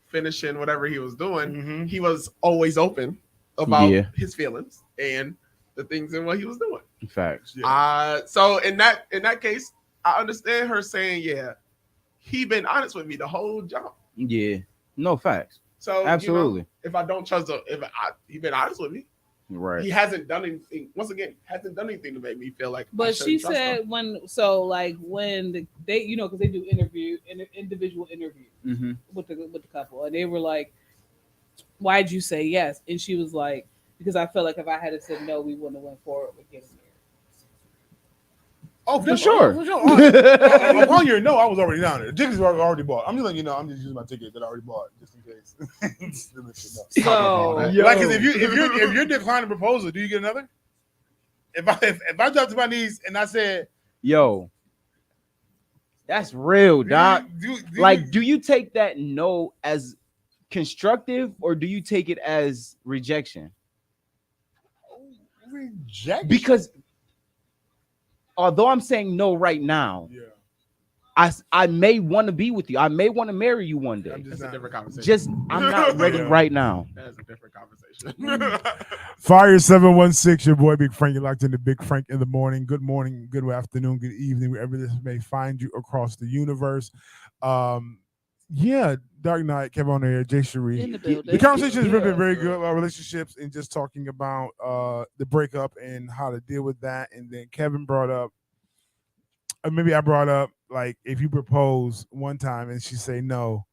finishing whatever he was doing. Mm-hmm. He was always open about his feelings and the things and what he was doing. Facts. Yeah. So in that case, I understand her saying, he been honest with me the whole jump. Yeah. No, facts. So absolutely, if I don't trust him, he been honest with me, right? He hasn't done anything. Once again, hasn't done anything to make me feel like. But she said when they, because they do individual interviews with the couple, and they were like, "Why'd you say yes?" And she was like, "Because I felt like if I had said no, we wouldn't have went forward with getting married." Oh, for sure. Upon your no, I was already down there. The tickets were already bought. I'm just letting you know. I'm just using my ticket that I already bought, just in case. So, like, cause if you're declining proposal, do you get another? If I dropped to my knees and I said, "Yo, that's real, doc," do you take that no as constructive, or do you take it as rejection? Rejection, because. Although I'm saying no right now, I may want to be with you. I may want to marry you one day. That's a different conversation. Just I'm not ready right now. That's a different conversation. Fire 716, your boy Big Frank. You're locked into Big Frank in the morning. Good morning, good afternoon, good evening, wherever this may find you across the universe. Yeah, Dark Knight, Kevin on here, Jay Cherie. In the building. The conversation has been very good about relationships and just talking about the breakup and how to deal with that. And then Kevin brought up, or maybe I brought up, like, if you propose one time and she say no,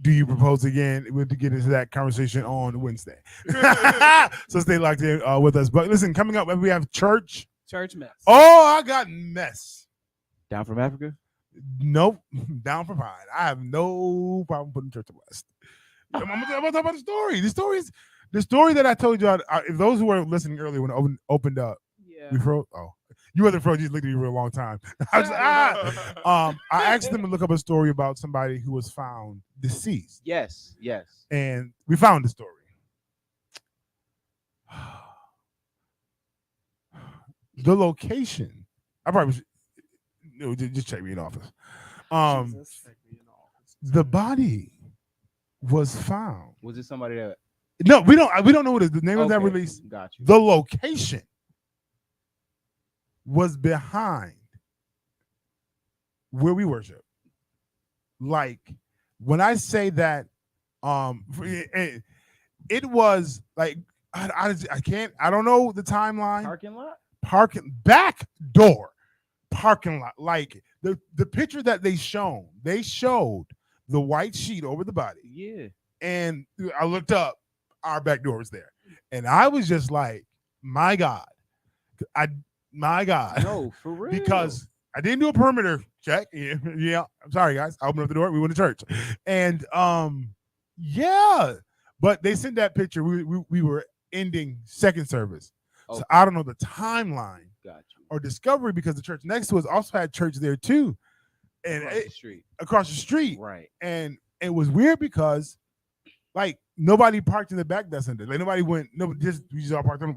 do you propose again? We'll get into that conversation on Wednesday. So stay locked in with us. But listen, coming up, we have church mess. Oh, I got mess. Down from Africa? Nope. Down from Pride. I have no problem putting church to rest. I'm going to talk about the story. The story that I told you. If those who were listening earlier when it opened up, we froze. Oh, you wasn't froze. You just looked at me for a long time. I asked them to look up a story about somebody who was found deceased. Yes. And we found the story. The location. I probably just check me in office. The body was found. Was it somebody that? No, we don't know what the name of that release. Got you. The location was behind where we worship. Like, when I say that, it was like I don't know the timeline. Back door parking lot. Like the picture that they showed the white sheet over the body. Yeah. And I looked up, our back door was there. And I was just like, my God. No, for real. Because I didn't do a perimeter check. Yeah. I'm sorry, guys. I opened up the door. We went to church. And yeah. But they sent that picture. We were ending second service. Okay. So I don't know the timeline or discovery, because the church next to us also had church there too. And across the street. Right. And it was weird because, like, nobody parked in the back that Sunday. Like, nobody went. We all parked on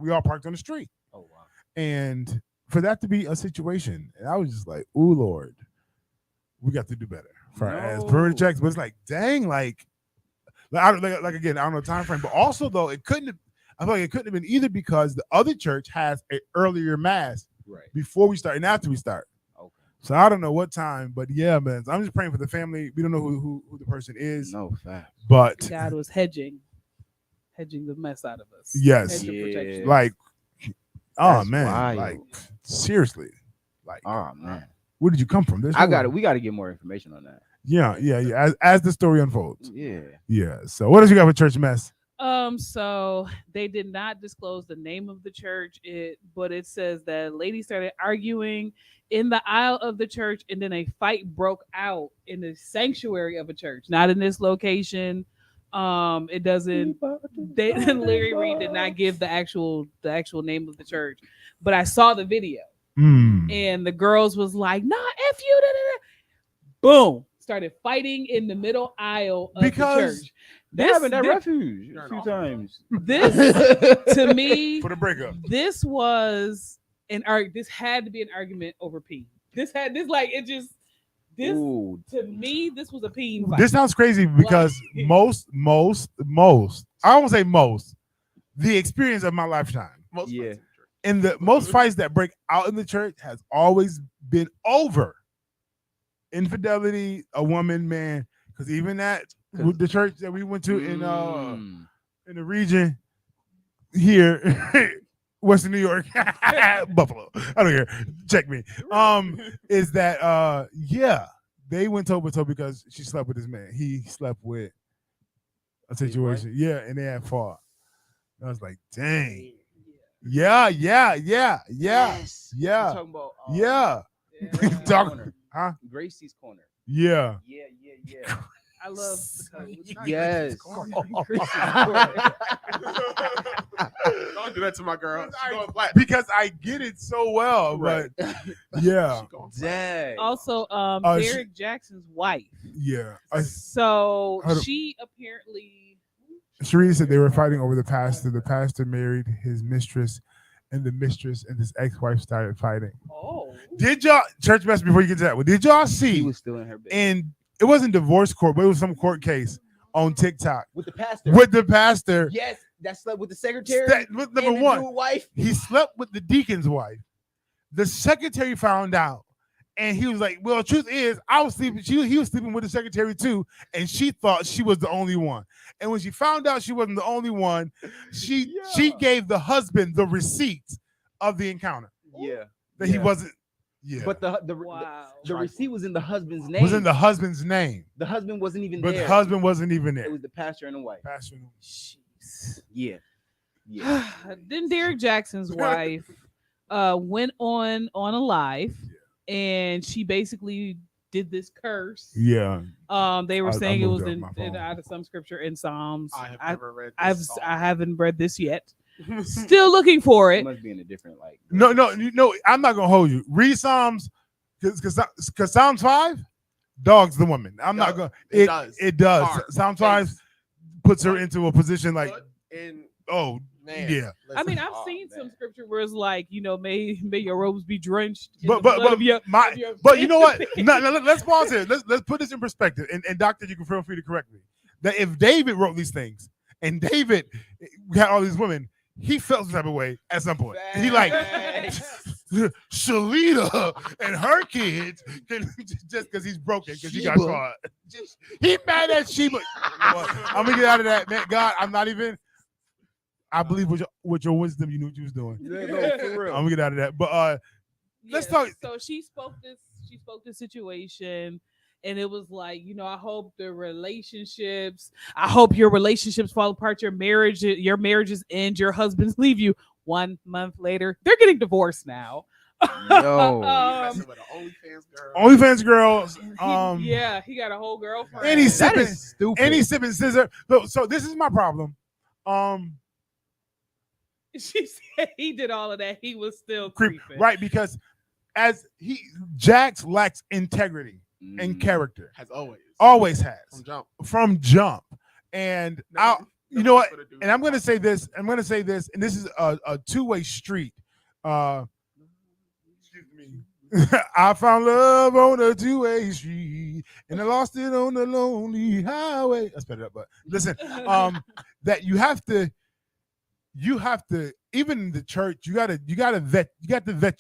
the street. Oh wow. And for that to be a situation, and I was just like, "Ooh, Lord, we got to do better for our ass perimeter checks." But it's like, dang, like again, I don't know the time frame, but also though I feel like it couldn't have been either, because the other church has an earlier mass before we start and after we start. Okay. So I don't know what time, but yeah, man. So I'm just praying for the family. We don't know who the person is. No fact. But God was hedging the mess out of us. Yes. Like, oh man, wild. Like, seriously, like, oh man, where did you come from? We got to get more information on that. Yeah. As the story unfolds. Yeah. So what else you got for church mess? So they did not disclose the name of the church, but it says that a lady started arguing in the aisle of the church, and then a fight broke out in the sanctuary of a church, not in this location. It doesn't. Larry Reed did not give the actual name of the church, but I saw the video, and the girls was like, "Nah, F you!" Boom, started fighting in the middle aisle of the church. They're having that refuge a few times. This, to me, for the breakup, this was this had to be an argument over peen. To me, this was a peen fight. This sounds crazy because most, I won't say most, the experience of my lifetime. And the most fights that break out in the church has always been over infidelity, a woman, man. Because even at the church that we went to in the region here, Western New York, Buffalo, I don't care. Check me. Is that they went toe to toe because she slept with his man. He slept with a situation. Yeah, and they had fought. I was like, dang. Yeah. Yes. Yeah. Talking about, huh? Gracie's Corner. Yeah. I love yes. Don't do that to my girl. Because I get it so well, but yeah. Dang. Also, Derek Jackson's wife. Yeah. So she apparently. Cherie said they were fighting over the pastor. The pastor married his mistress and the mistress and his ex-wife started fighting. Oh. Did y'all church mess before you get to that one? Did y'all see? He was still in her bed. And it wasn't divorce court, but it was some court case on TikTok with the pastor. With the pastor. Yes, that slept with the secretary. With number one, wife. He slept with the deacon's wife. The secretary found out, and he was like, "Well, the truth is, I was sleeping. He was sleeping with the secretary too, and she thought she was the only one. And when she found out she wasn't the only one, she gave the husband the receipt of the encounter. Yeah, that he wasn't. Yeah, but the receipt was in the husband's name. Was in the husband's name. The husband wasn't even there. But the husband wasn't even there. It was the pastor and the wife. Pastor and the wife. Jeez. Yeah. Then Derek Jackson's wife went on a live, and she basically did this curse. Yeah. They were saying it was out of some scripture in Psalms. I have never read. I haven't read this yet. Still looking for it. It must be in a different No, I'm not gonna hold you. Read Psalms, because Psalms 5 dogs the woman. I'm not gonna. It does. Hard. Psalms 5 puts her into a position like. Man, yeah. I mean, I've seen some scripture where it's like, may your robes be drenched. But you know what? No, let's pause here. Let's put this in perspective. And doctor, you can feel free to correct me. That if David wrote these things and David had all these women, he felt some type of way at some point. He like Shalita and her kids just because he's broken because he got caught. He mad at Sheba. I'm gonna get out of that, man. God, I'm not even. I believe with your wisdom, you knew what you was doing. Yeah, no, for real. I'm gonna get out of that. But let's talk. So she spoke this situation, and it was like, I hope your relationships fall apart, your marriages end, your husbands leave you. 1 month later, they're getting divorced now. No. OnlyFans girls. He got a whole girlfriend. And he's sipping, stupid. And he's sipping scissor. So this is my problem. She said he did all of that. He was still creeping. Right, because Jax lacks integrity and character. Has always has from jump. And you know what? And I'm gonna say this. And this is a two-way street. Excuse me. I found love on a two-way street, and I lost it on the lonely highway. I sped it up, but listen. That you have to, even in the church, you got to vet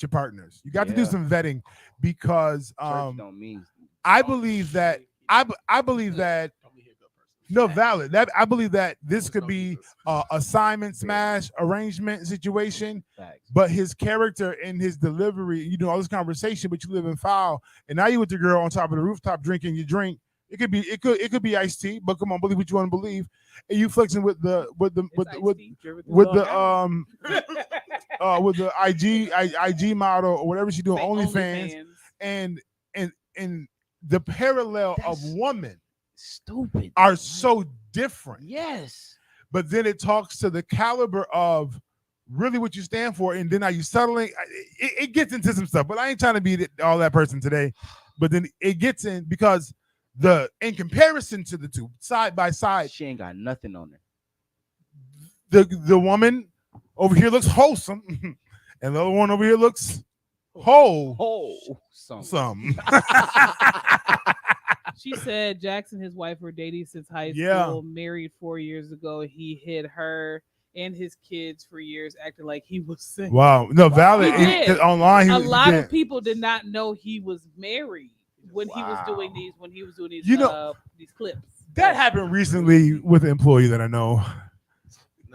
your partners. You got to do some vetting, because I believe that valid. That I believe that this could be assignment smash arrangement situation. But his character and his delivery, all this conversation, but you live in foul, and now you with the girl on top of the rooftop drinking your drink. It could be iced tea, but come on, believe what you want to believe. And you flexing with the IG model or whatever she's doing, OnlyFans, and the parallel of women stupid are so different. Yes. But then it talks to the caliber of really what you stand for, and then are you settling? It gets into some stuff, but I ain't trying to be all that person today. But then it gets in because in comparison to the two, side by side, she ain't got nothing on her. The woman over here looks wholesome, and the other one over here looks wholesome. She said Jackson and his wife were dating since high school, married 4 years ago. He hid her and his kids for years, acting like he was single. Wow, no, valid. Online, a lot of people did not know he was married when he was doing these these clips. That happened recently with an employee that I know.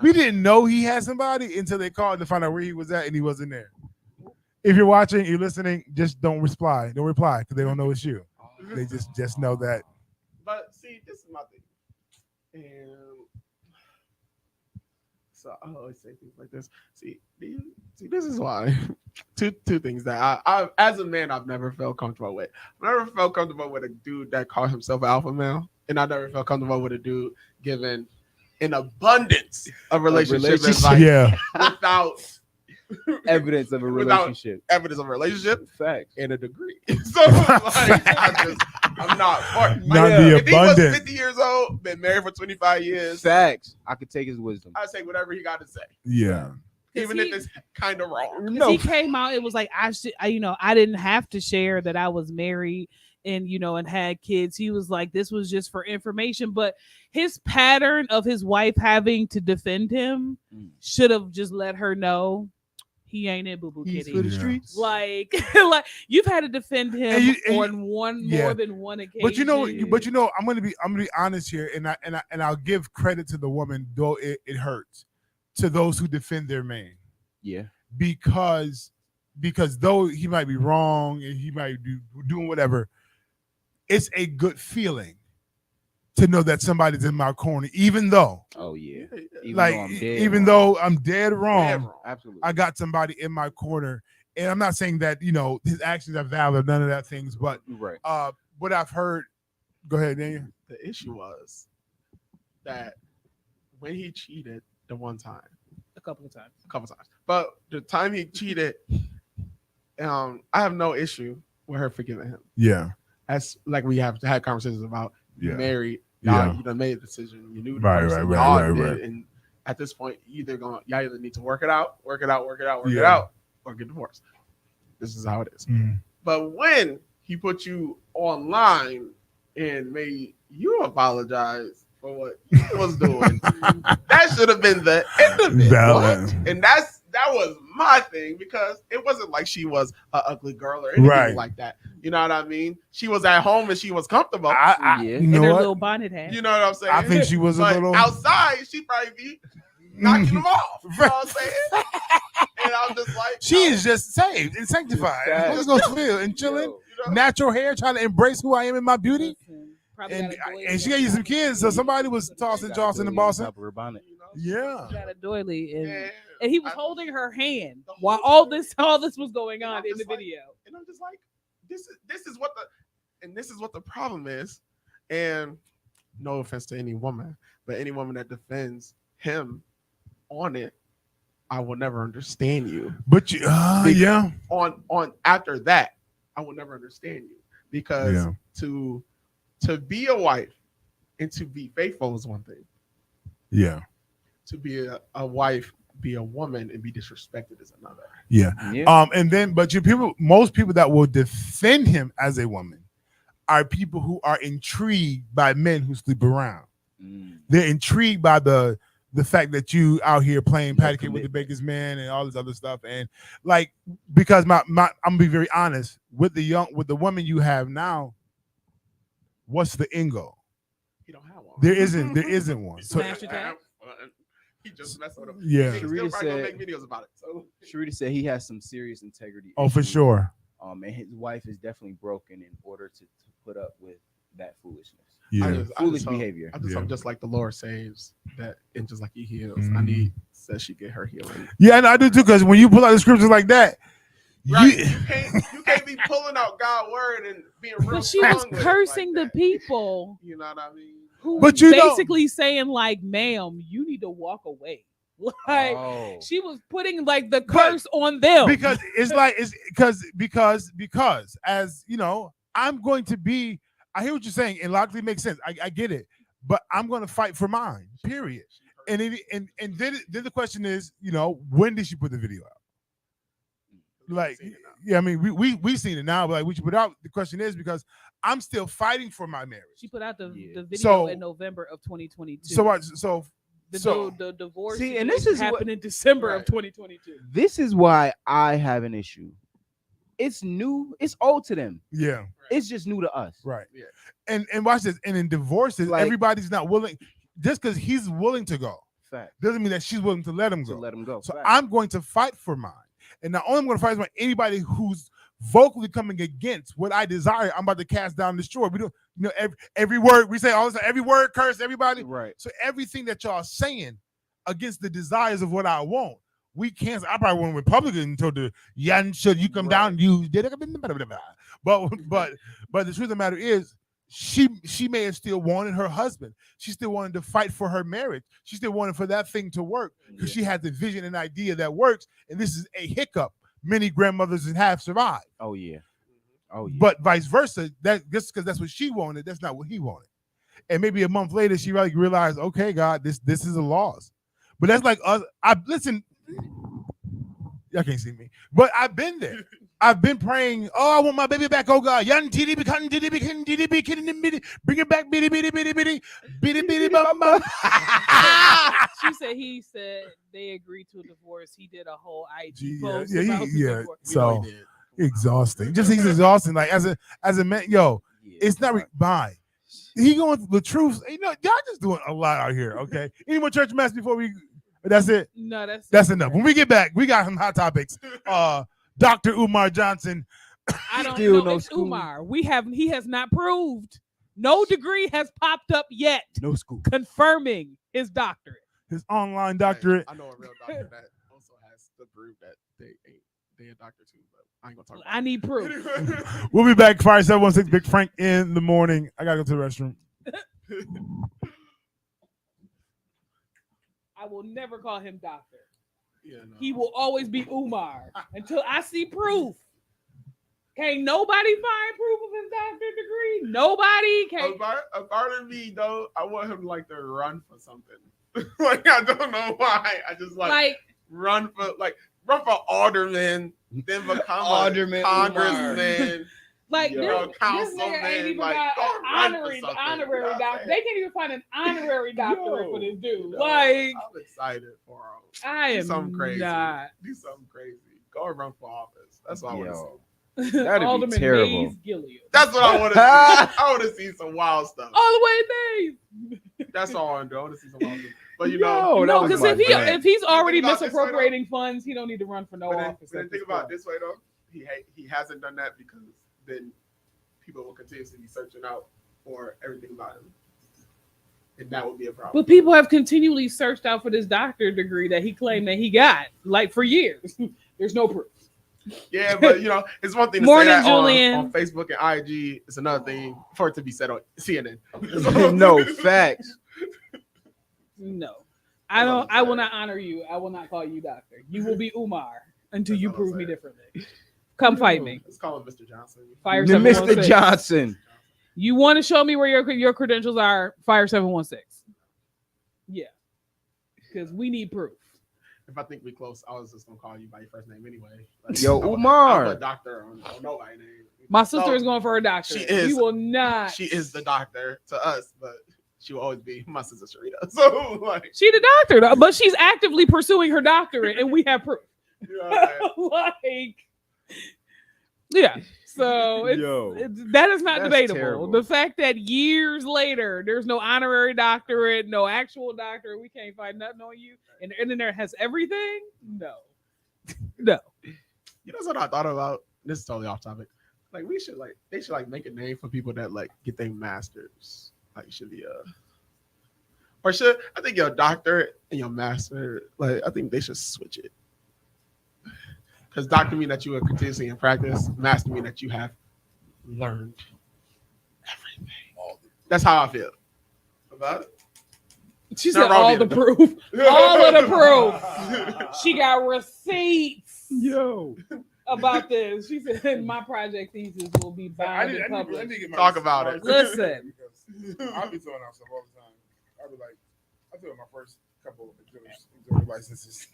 We didn't know he had somebody until they called to find out where he was at, and he wasn't there. If you're watching, you're listening, just don't reply. Don't reply because they don't know it's you. They just know that. But see, this is my thing, and so I always say things like this. See, this is why. Two things that I, as a man, I've never felt comfortable with. I've never felt comfortable with a dude that calls himself an alpha male, and I never felt comfortable with a dude given an abundance of relationship advice without evidence of a relationship. Evidence of a relationship. Facts. And a degree. So I'm not for it. If he was 50 years old, been married for 25 years. Facts. I could take his wisdom. I'd say whatever he got to say. Yeah. even if it's kind of wrong. No, he came out. It was like I didn't have to share that I was married and and had kids. He was like, this was just for information. But his pattern of his wife having to defend him should have just let her know he ain't in Boo Boo Kitty. For the streets. Like you've had to defend him on more than one occasion. But I'm gonna be honest here, and I'll give credit to the woman, though it hurts, to those who defend their man. Yeah. Because though he might be wrong and he might be doing whatever, it's a good feeling to know that somebody's in my corner, even though. Oh yeah. Even though I'm dead wrong, absolutely. I got somebody in my corner, and I'm not saying that his actions are valid, none of that things, but right. What I've heard. Go ahead, Daniel. The issue was that when he cheated the one time, a couple of times, but the time he cheated, I have no issue with her forgiving him. Yeah, as like we have had conversations about. You married, y'all, you done made a decision. You knew the right. And at this point, y'all either need to work it out, or get divorced. This is how it is. Mm. But when he put you online and made you apologize for what you was doing, that should have been the end of it. And that was my thing, because it wasn't like she was an ugly girl or anything like that. You know what I mean? She was at home and she was comfortable. In her little bonnet hat. You know what I'm saying? I think she was a little outside. She probably be knocking them off. You know what I'm saying? And I'm just like, she is just saved and sanctified. Let's go chill and chilling. Natural hair, trying to embrace who I am in my beauty. And she got you some kids, so somebody was tossing Johnson and Boston. Yeah, got a doily, and he was holding her hand while all this was going on in the video. And I'm just like, this is what the problem is. And no offense to any woman, but any woman that defends him on it, I will never understand you. But on after that, I will never understand you, because to be a wife and to be faithful is one thing. Yeah. To be a wife, be a woman, and be disrespected is another. Yeah. And then, but most people that will defend him as a woman are people who are intrigued by men who sleep around. They're intrigued by the fact that you out here playing patty cake with the baker's man and all this other stuff. And like, because I'm gonna be very honest with the woman you have now. What's the end goal? He don't have one. There isn't one. So he just messed with him. Yeah. Sharita said, gonna make videos about it. So Sharita said he has some serious integrity. Oh, for sure. And his wife is definitely broken in order to put up with that foolishness. Yeah. Foolish behavior. I just hope just like the Lord saves that, and just like He heals. I need that she get her healing. Yeah, and I do too, because when you pull out the scriptures like that, right. You can't be pulling out God's word and being real. But she was cursing the people. You know what I mean? Who was basically saying like, "Ma'am, you need to walk away." Like she was putting like the curse on them, because because as you know, I'm going to be. I hear what you're saying, and logically makes sense. I get it, but I'm going to fight for mine. Period. And then the question is, when did she put the video out? Like, yeah, I mean, we seen it now, but like, we should put out. The question is, because I'm still fighting for my marriage. She put out the video in November of 2022. The divorce. See, and this is happened in December of 2022. This is why I have an issue. It's new. It's old to them. Yeah. It's just new to us. Right. Yeah. And watch this. And in divorces, everybody's not willing. Just because he's willing to go, doesn't mean that she's willing to let him go. So I'm going to fight for mine. And not only am I going to fight for anybody who's vocally coming against what I desire, I'm about to cast down and destroy. We don't, every word we say all the time, every word curse everybody. Right. So everything that y'all saying against the desires of what I want, we cancel. I probably went Republican until the should you come down, you did it. But the truth of the matter is, she may have still wanted her husband. She still wanted to fight for her marriage. She still wanted for that thing to work, because she had the vision and idea that works. And this is a hiccup many grandmothers have survived. Oh yeah. But vice versa, that just because that's what she wanted, that's not what he wanted. And maybe a month later, she realized, okay, God, this is a loss. But that's like us. Listen, Y'all can't see me, but I've been there. I've been praying. Oh, I want my baby back. Oh God, young TD be cutting, TD be kidding, TD be kidding, bring it back, bitty, bitty, bitty, bitty, bitty, bitty, bum, bum. He said they agreed to a divorce. He did a whole IG Yeah, post. yeah. So exhausting. Just he's exhausting. Like as a man, yo, it's not bye. He going the truth. You know, y'all just doing a lot out here. Okay. Any more church mess before we? That's it. No, that's enough. When we get back, we got some hot topics. Dr. Umar Johnson. I don't know. It's Umar. He has not proved. No degree has popped up yet. No school. Confirming his doctorate. His online doctorate. I know a real doctor that also has to prove that they a doctor too, but I ain't gonna talk about I need proof. We'll be back. Fire 716 Big Frank in the morning. I gotta go to the restroom. I will never call him doctor. Yeah, no. He will always be Umar until I see proof. Can't nobody find proof of his doctorate degree? Nobody can. A part of me though, I want him like to run for something. Like I don't know why. I just like run for alderman, then become alderman, a congressman. Like councilman. Ain't even Like, got honorary doctor. They can't even find an honorary doctorate for this dude. Like I'm excited for him. I am Do something crazy. Not. Do something crazy. Go and run for office. That's what I want to see. That'd Alderman be terrible. Mays Gilliam. That's what I want to see. I want to see some wild stuff. All the way Mays. That's all I want to do. I want to see some wild stuff. But you know, no, because if he's already misappropriating funds, he don't need to run for no office. But then think about it this way though. He hasn't done that because then people will continuously be searching out for everything about him. And that would be a problem. But people have continually searched out for this doctorate degree that he claimed that he got, like for years. There's no proof. Yeah, but you know, it's one thing to say that on Facebook and IG. It's another thing for it to be said on CNN. No facts. No, I don't. I will not honor you. I will not call you doctor. You will be Umar until you prove me differently. Come fight me. Let's call him Mr. Johnson. Fire Mr. Johnson. You want to show me where your credentials are? Fire 716. Yeah, because we need proof. If I think we close, I was just gonna call you by your first name anyway. Like, yo, Umar. I'm a doctor on nobody's name. My sister is going for a doctor. She is. We will not. She is the doctor to us, but she will always be my sister Sharita. So like, she the doctor, but she's actively pursuing her doctorate, and we have proof. Like, yeah. So that is not debatable. Terrible. The fact that years later there's no honorary doctorate, no actual doctorate, we can't find nothing on you, and the internet has everything. No. You know what I thought about? This is totally off topic. Like they should make a name for people that like get their masters. Like should be I think your doctorate and your master, like I think they should switch it. Because doctor mean that you are continuously in practice. Master mean that you have learned everything. That's how I feel about it. She said all the proof. All of the proof. She got receipts. About this. She said my project thesis will be bound and published. Talk about it. Listen. I'll be throwing out stuff all the time. I'll be like, I threw my first couple of licenses.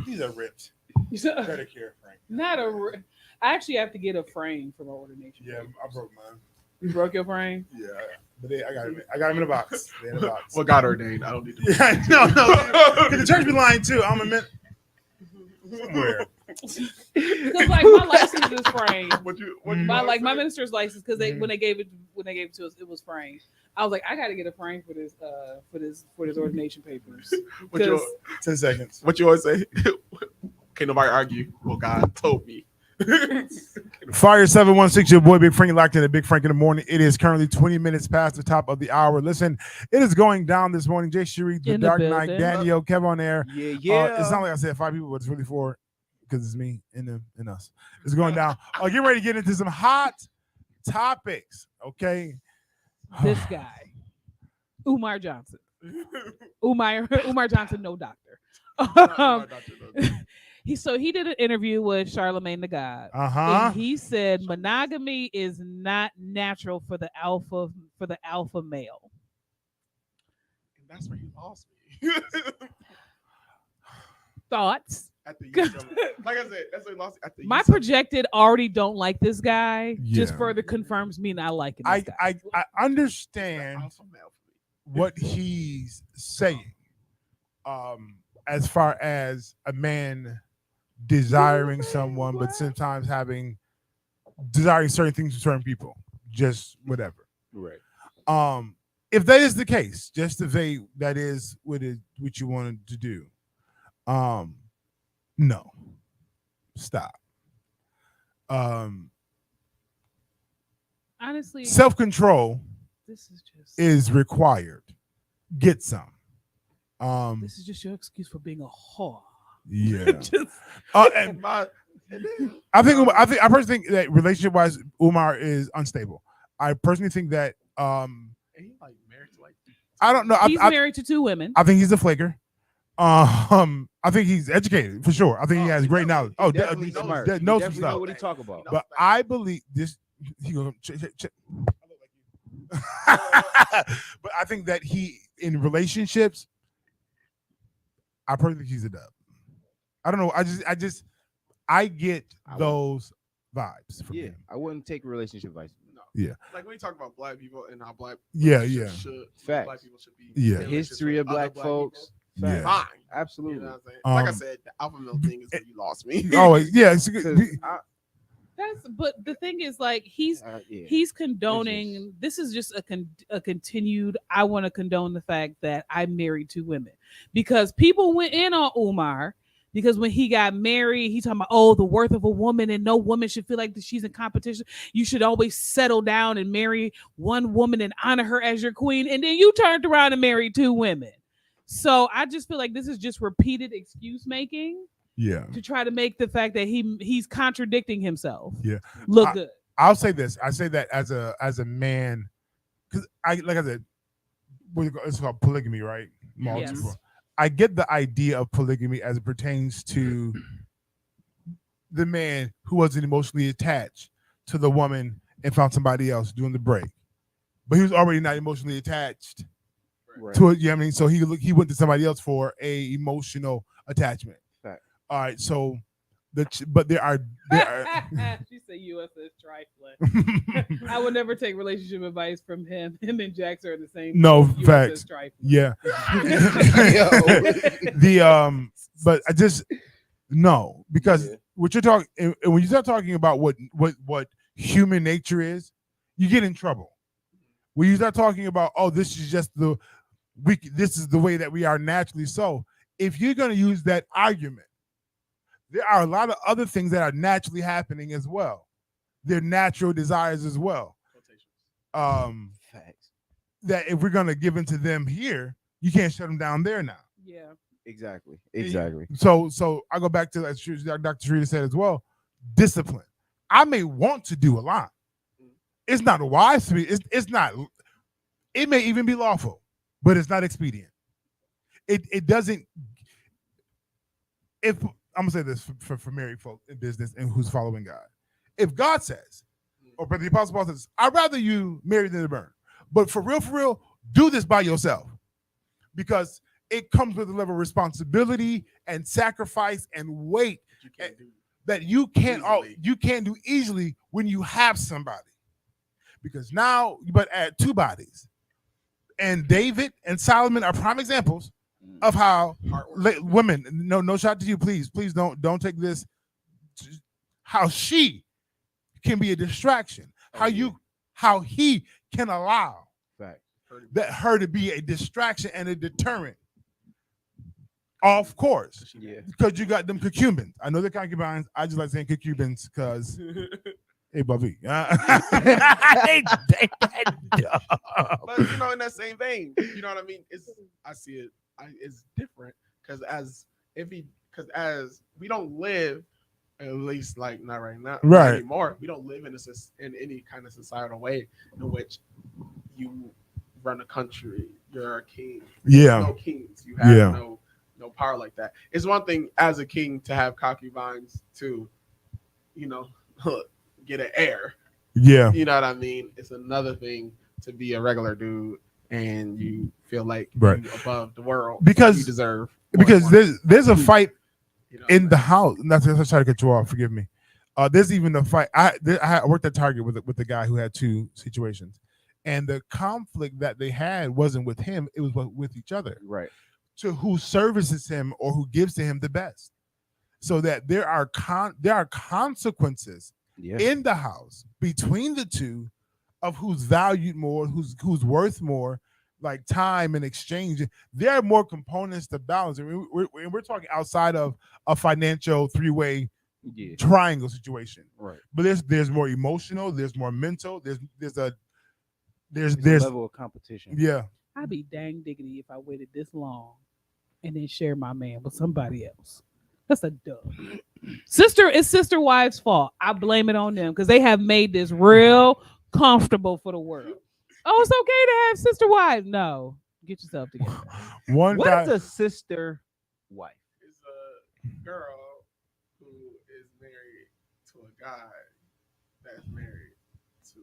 These are ripped. Credit care, Frank. I actually have to get a frame for my ordination. Yeah, I broke mine. You broke your frame? Yeah, but I got them in a box. They're in a box. What got ordained? I don't need to. Yeah, no. The church be lying too. I'm a somewhere. Because like my license is framed. My minister's license, because when they gave it to us, it was framed. I was like, I got to get a frame for this ordination papers. 10 seconds. What you always say? Can't nobody argue. Well, God told me. Fire 716, your boy Big Frank locked in at Big Frank in the morning. It is currently 20 minutes past the top of the hour. Listen, it is going down this morning. Jay Sheree, The Dark Knight, Daniel, Kev on air. Yeah. It's not like I said 5 people, but it's really 4 because it's me and them and us. It's going down. Get ready to get into some hot topics. Okay. This guy, Umar Johnson. Umar Johnson, no doctor. He did an interview with Charlemagne the God. And he said monogamy is not natural for the alpha male. And that's where he lost me. Thoughts? at the use of it. Like I said, that's what lost at the My use of projected already don't like this guy. Just Yeah. further confirms me not liking this guy. I understand alpha male for me. what he's saying, as far as a man desiring someone, but sometimes desiring certain things from certain people, just whatever. Right. If that is the case, just to say that is what you wanted to do, no, stop. Honestly, Self-control this is just is required. Get some. this is just your excuse for being a whore. Yeah. Just- And I personally think that relationship-wise, Umar is unstable. I personally think that And he like married to like. I don't know. he's married to 2 women. I think he's a flaker. I think he's educated for sure. I think he has great knowledge. Oh, Definitely smart. He knows some definitely know stuff. what he talk about. But I believe this. He gonna but I think that he in relationships. I personally think he's a dub. I don't know. I get those vibes from him. I wouldn't take relationship advice. No. Yeah. Like when you talk about black people and how black Yeah. Facts. black people should be. Yeah. The history of black folks. Yeah. Facts. Fine. Absolutely. You know what I'm saying? Like I Um, said, the alpha male thing is where you lost me. Oh yeah. It's, 'Cause But the thing is, like, he's yeah. condoning. This is just a continued. I want to condone the fact that I married 2 women, because people went in on Umar. Because when he got married, he talking about, the worth of a woman, and no woman should feel like that she's in competition. You should always settle down and marry one woman and honor her as your queen. And then you turned around and married 2 women. So I just feel like this is just repeated excuse making. Yeah. To try to make the fact that he's contradicting himself. Yeah. Look good. I'll say this. I say that as a man, because like I said, it's called polygamy, right? Multiple. Yes. I get the idea of polygamy as it pertains to the man who wasn't emotionally attached to the woman and found somebody else doing the break, but he was already not emotionally attached to it. You know what I mean? So he went to somebody else for a emotional attachment. Fact. All right. So but there are She said USS trifling. I would never take relationship advice from him. Him and Jax are the same. No, USS facts. Trifling. Yeah. But I just no, because what you're talking, and when you start talking about what human nature is, you get in trouble. When you start talking about, this is just this is the way that we are naturally. So if you're going to use that argument, there are a lot of other things that are naturally happening as well. They're natural desires as well. Facts. That if we're going to give into them here, you can't shut them down there now. Yeah. Exactly. So I go back to that Dr. Sharita said as well, discipline. I may want to do a lot. It's not wise to me. It's not. It may even be lawful, but it's not expedient. It doesn't. If I'm gonna say this for married folk in business and who's following God, if God says, or the Apostle Paul says, I'd rather you marry than to burn, but for real, do this by yourself, because it comes with a level of responsibility and sacrifice and weight that you can't do easily when you have somebody. Because now, but add 2 bodies, and David and Solomon are prime examples of how women. No shot to you, please don't take this. How she can be a distraction. How he can allow her to be a distraction and a deterrent. Of course, because you got them concubines. I know they're concubines. I just like saying concubines because. Hey, Bobby. But in that same vein, you know what I mean? I see it. It's different because as we don't live, at least like not right now, anymore. We don't live in any kind of societal way in which you run a country. You're a king. Yeah. No kings. You have no power like that. It's one thing as a king to have concubines to, get an heir. Yeah. You know what I mean? It's another thing to be a regular dude and you feel like you're above the world. Because you deserve. Because there's a fight in the house. That's trying to cut you off. Forgive me. There's even a fight. I worked at Target with the guy who had two situations, and the conflict that they had wasn't with him; it was with each other. Right. To who services him or who gives to him the best, so that there are consequences in the house between the two of who's valued more, who's worth more, like time and exchange. There are more components to balance, and we're talking outside of a financial three-way triangle situation. Right. But there's more emotional, there's more mental, there's a level of competition. Yeah. I'd be dang diggity if I waited this long and then share my man with somebody else. That's a dub. It's sister wives' fault. I blame it on them because they have made this real comfortable for the world. Oh, it's okay to have sister wives. No, get yourself together. What is a sister wife? It's a girl who is married to a guy that's married to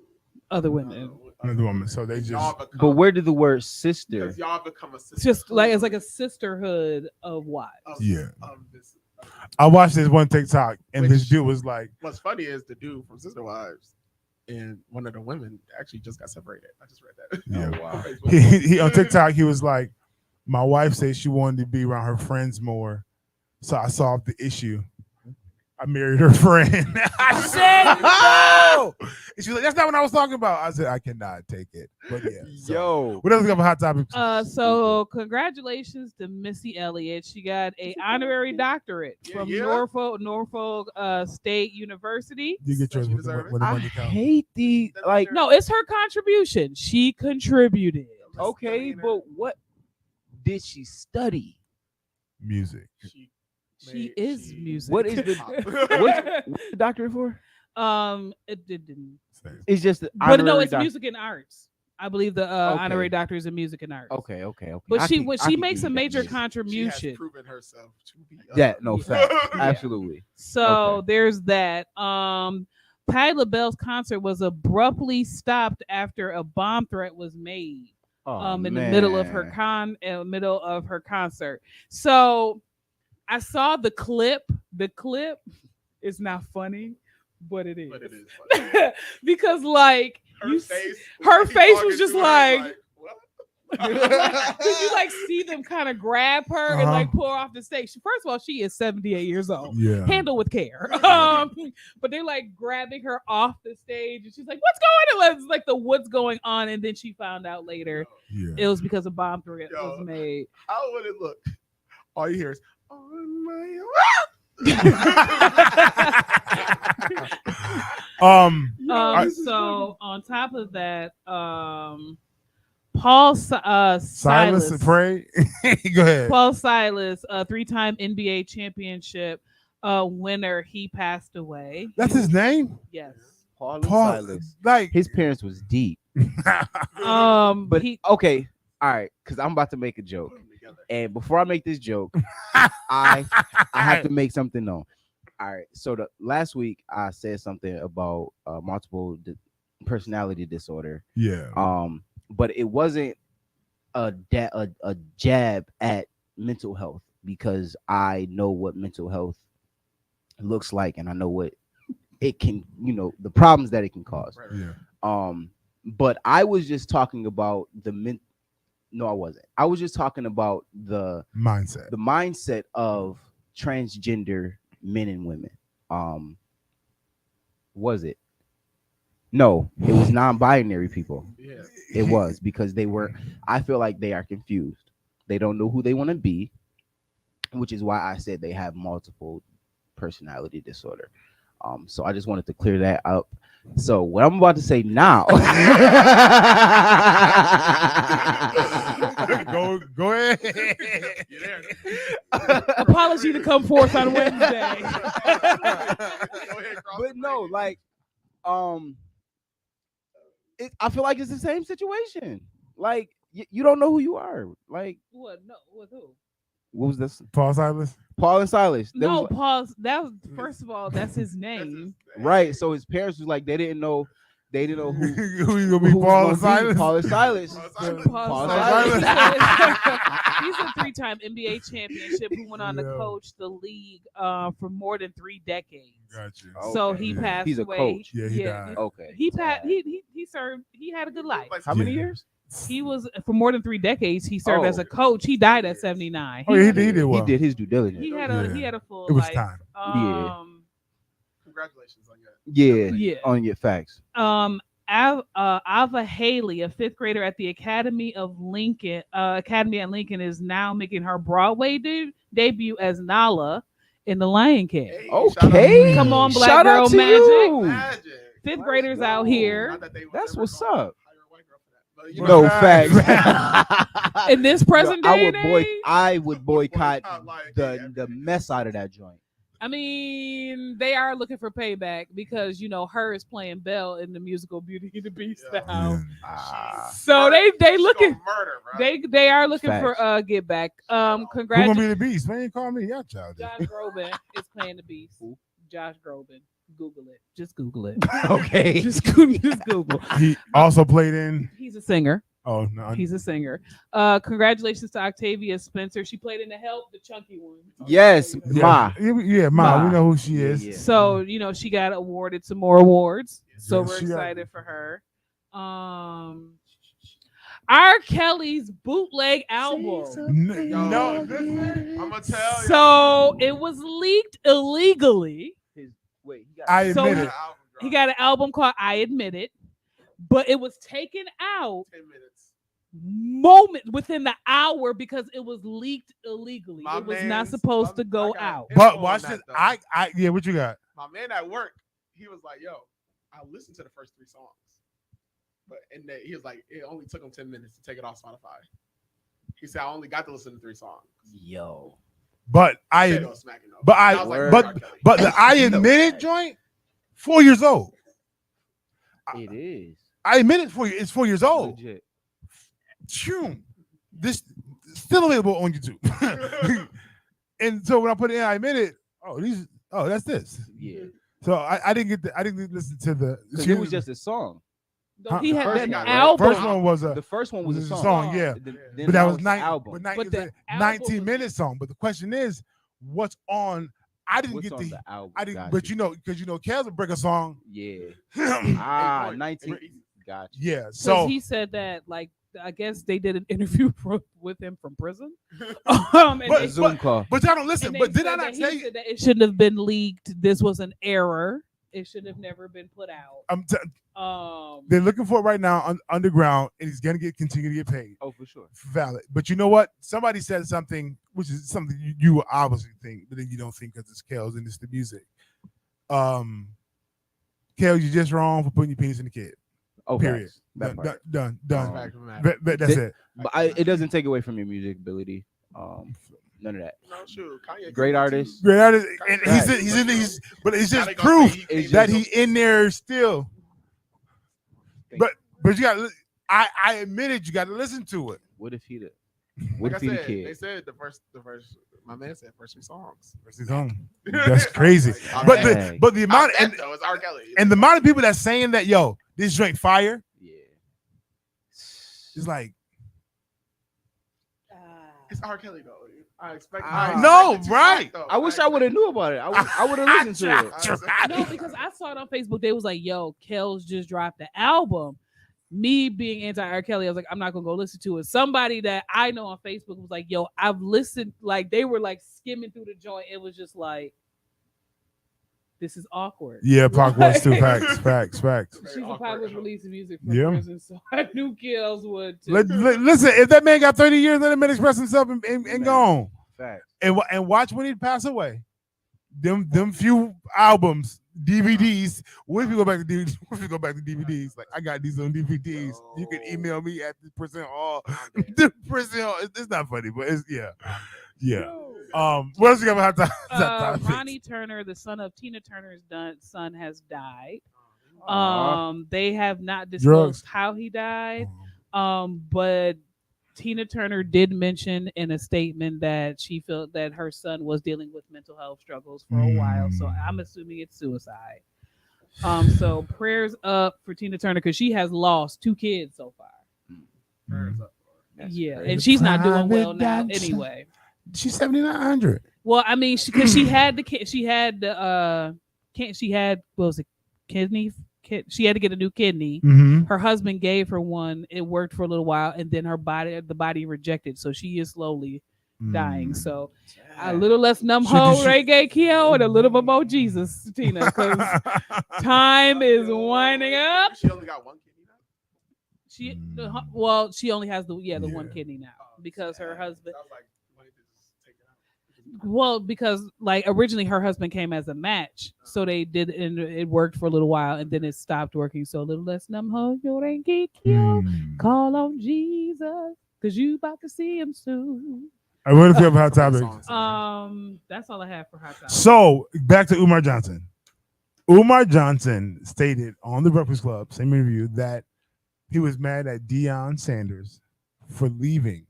other women. Another woman. So they just. But where did the word sister? Because y'all become a sister. Just like it's like a sisterhood of wives. I watched this one TikTok, and this dude was like, "What's funny is the dude from Sister Wives and one of the women actually just got separated." I just read that. Yeah. Oh, wow. he on TikTok, he was like, "My wife said she wanted to be around her friends more, so I solved the issue. I married her friend." I said, "No." And she was like, "That's not what I was talking about." I said, "I cannot take it." But yeah. So, what else we got for hot topics? So congratulations to Missy Elliott. She got an honorary doctorate from Norfolk State University. You get yours when the money counts. Hate the like. No, it's her contribution. She contributed. Okay, but what did she study? Music. She is music. What is what's the doctorate for? It didn't. It's just, but no, it's music and arts. I believe the honorary doctor is in music and arts. Okay. But she makes a major contribution. She has proven herself to be. Fact, absolutely. So there's that. Patti LaBelle's concert was abruptly stopped after a bomb threat was made. In the middle of her concert. So I saw the clip. The clip is not funny, but it is. But it is funny. Because like her face was just like did you like see them kind of grab her and like pull her off the stage? First of all, she is 78 years old. Yeah. Handle with care. But they're like grabbing her off the stage and she's like, "What's going on?" It's like what's going on, and then she found out later it was because a bomb threat was made. How would it look? All you hear is on my so on top of that, Paul Silas pray. Go ahead. Paul Silas, a 3-time NBA championship winner, he passed away. That's his name? Yes. Paul Silas. Like his parents was deep. But okay, all right, because I'm about to make a joke. And before I make this joke, I have to make something known. All right. So last week I said something about multiple personality disorder. Yeah. But it wasn't a jab at mental health, because I know what mental health looks like, and I know what it can, the problems that it can cause. Yeah. But I was just talking about No, I wasn't. I was just talking about the mindset of transgender men and women. Was it? No, it was non-binary people. Yeah. It was, because I feel like they are confused. They don't know who they want to be, which is why I said they have multiple personality disorder. So I just wanted to clear that up. So what I'm about to say now. Go ahead. Apology to come forth on Wednesday. But no, like, I feel like it's the same situation. Like, you don't know who you are. Like, what? No, with who? What was this? Paul Silas? Paul and Silas. No, Paul. That was, first of all, that's his name. Right. So his parents was like, they didn't know They didn't know who who's gonna be Paul Silas. Paul Silas. Paul Silas. He's a 3-time NBA championship who went on to coach the league for more than 3 decades. Gotcha. So he passed He's a away. coach. Yeah, he died. Okay. He served. He had a good life. How many years? He was for more than 3 decades. He served as a coach. He died at 79. Oh, he did well. He did his due diligence. He had a full. It was life. time. Congratulations on that. Yeah. On your facts. Ava Haley, a 5th grader at the Academy at Lincoln, is now making her Broadway debut as Nala in The Lion King. Hey, Okay. Come on, Black Shout Girl out to Magic. you. Magic. 5th graders out here. That's what's up. You No know, facts. In this present day and age? I would boycott like the mess out of that joint. I mean, they are looking for payback because her is playing Belle in the musical Beauty and the Beast now. So they looking murder, bro. they are looking Facts. for get back. Who gonna Congratulations. be the beast? Man, call me. Y'all child. Josh Groban is playing the Beast. Josh Groban. Google it. Just Google it. Okay. Just Google. He also played in. He's a singer. Oh no, He's a singer. Congratulations to Octavia Spencer. She played in The Help, the chunky one. Yes, Ma. Yeah, Ma. We know who she is. Yeah. So she got awarded some more awards. So Yeah, we're she got- excited for her. R. Kelly's bootleg album. No, I'm gonna tell you. So it was leaked illegally. Wait, I admit it. He got an album called I Admit It, but it was taken out 10 moment minutes. within the hour because it was leaked illegally. My It was not man's- supposed to go I got out. info But on watch that, this. though. What you got? My man at work, he was like, "Yo, I listened to the first 3 songs, but he was like, it only took him 10 minutes to take it off Spotify." He said, "I only got to listen to 3 songs." Yo. But He said it was smacking, though. but And was like, but R. Kelly. but the I admit it joint, 4 years old. It is. I admit it it's 4 years old. Legit. Phew. This still available on YouTube. And so when I put it in, I admit it. That's this. Yeah. So I didn't listen to the. Because it was just a song. Huh? He had First an one, right? album. First one was The first one was a was song. yeah. Then But that now was it's 9. an album. But the It's a album 19-minute song. But the question is, what's on? I didn't What's get on the. the album? I didn't. Got But because Kels will break a song. Yeah. Yeah. Ah, Hey, 19. Gotcha. So he said that, I guess they did an interview with him from prison. And But- they- Zoom call. but y'all don't listen. and they But did I said not that tell he you? said that it shouldn't have been leaked. This was an error. It should have never been put out. They're looking for it right now underground, and he's gonna continue to get paid. Oh, for sure. Valid. But you know what? Somebody said something, which is something you obviously think, but then you don't think because it's Kels and it's the music. Kels, you're just wrong for putting your penis in the kid. Oh, Period. facts. That part. Done. Fact of the matter. That's it. But it doesn't take away from your music ability. None of that. No, shoot. Kanye Great could artist. Great artist, and Facts. but it's Now just they gonna say proof It's that just- he in there still. Thank But you got. I admitted you got to listen to it. What if he the? Like What I if he the said, they kid? said the first. My man said first 3 songs. That's crazy. Like, But Dang. the amount I bet, though, it's R. Kelly. and the amount of people that's saying that this drink fire Yeah. is like It's R. Kelly though. I expect. No, it to be right. though. I wish I would have knew about it. I would have listened to it. No, because I saw it on Facebook. They was like, "Yo, Kels just dropped the album." Me being anti R. Kelly, I was like, "I'm not gonna go listen to it." Somebody that I know on Facebook was like, "Yo, I've listened." Like they were like skimming through the joint. It was just like, "This is awkward." Yeah, Pac was too. Facts. Chief of Pac was releasing music from Yeah. prison, so I knew Kels would too. Listen, if that man got 30 years, let him express himself and go on. Facts. And watch when he pass away. Them few albums, DVDs. What if we go back to DVDs? What if we go back to DVDs? Like I got these on DVDs. You can email me at the percent all. The percent all. It's not funny, but it's yeah. What else you got about time? Ronnie Turner, the son of Tina Turner's son, has died. Aw. They have not disclosed Drugs. how he died. But Tina Turner did mention in a statement that she felt that her son was dealing with mental health struggles for a while. So I'm assuming it's suicide. So prayers up for Tina Turner because she has lost 2 kids so far. Prayers up. Yeah, and she's not doing well now anyway. She's 7,900. Well, I mean, because she had what was it, kidney? She had to get a new kidney. Mm-hmm. Her husband gave her one. It worked for a little while, and then the body rejected. So she is slowly dying. So a little less numb-ho reggae Keo and a little bit more Jesus, Tina, because time is winding up. She only got 1 kidney now. She only has the 1 kidney now because her husband. Well, because like originally her husband came as a match, so they did, and it worked for a little while, and then it stopped working. So a little less numb-ho, call on Jesus, cause you about to see him soon. I want to feel about Hot Topic. That's all I have for Hot Topic. So back to Umar Johnson. Umar Johnson stated on the Breakfast Club, same interview, that he was mad at Deion Sanders for leaving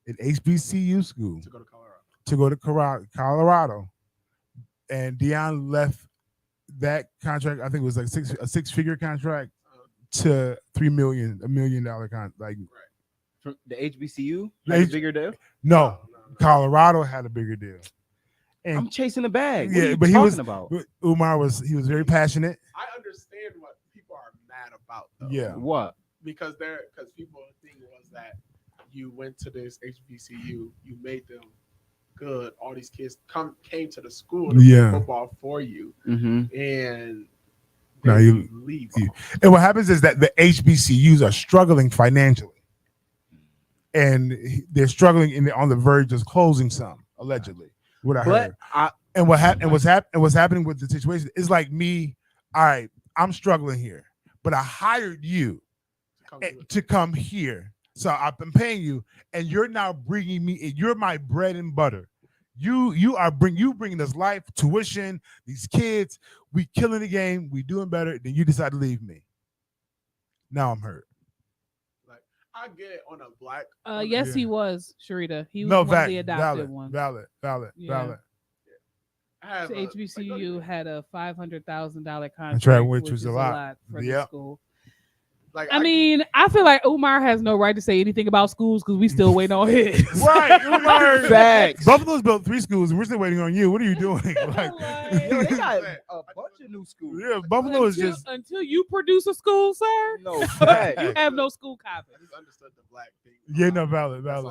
an HBCU school to go to Colorado, and Deion left that contract. I think it was like a 6-figure contract to $1 million contract. Like from the HBCU, had a bigger deal. No, Colorado had a bigger deal. And I'm chasing the bag. Yeah, but he was about. Umar was very passionate. I understand what people are mad about, though. Yeah, what? Because people thing was that you went to this HBCU, you made them good. All these kids came to the school to play football for you, and now you leave. And what happens is that the HBCUs are struggling financially, and they're struggling on the verge of closing some, allegedly. What I heard. What's happening with the situation is like me. All right, I'm struggling here, but I hired you to come here. So I've been paying you, and you're now bringing me. You're my bread and butter. You bringing us life, tuition, these kids. We killing the game. We doing better. Then you decide to leave me. Now I'm hurt. Like I get it on a black. Yes, he was Sharita. He was one of the adopted ones. Valid. HBCU had a $500,000 contract, which was a lot for the school. Like I mean, I feel like Umar has no right to say anything about schools because we still waiting on his. Right, Umar. Facts. Buffalo's built 3 schools, and we're still waiting on you. What are you doing? Like, yo, they got a bunch of new schools. Yeah, Buffalo is just until you produce a school, sir. No, you have no school copy. I just understood the black thing. Yeah, no, valid. But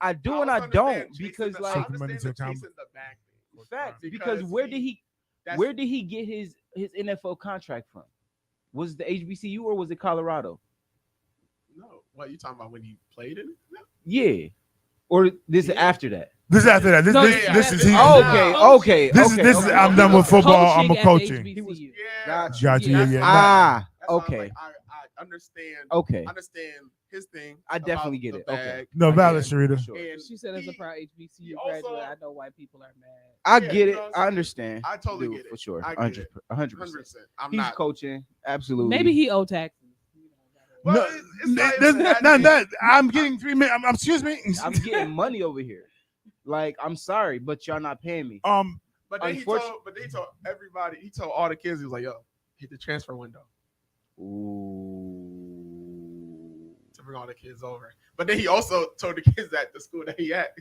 I do and I don't because like facts. Because where did he get his NFL contract from? Was it the HBCU or was it Colorado? No. What you talking about when he played in it? Yeah. Or this is after that? This is after that. This is okay. This is I'm done with football. I'm a coaching. Gotcha. Yeah. Okay. I understand. Okay. I understand his thing. I definitely get it. Okay. No, valid, Sharita. Sure. She said as a proud HBCU graduate, I know why people are mad. I get it. I understand. I totally get it. For sure. 100%. 100%. He's coaching. Absolutely. Maybe he owe taxes. Well, I'm getting 3 minutes. Excuse me. I'm getting money over here. Like, I'm sorry, but y'all not paying me. But then he told everybody. He told all the kids. He was like, "Yo, hit the transfer window." Ooh. To bring all the kids over. But then he also told the kids at the school that he at,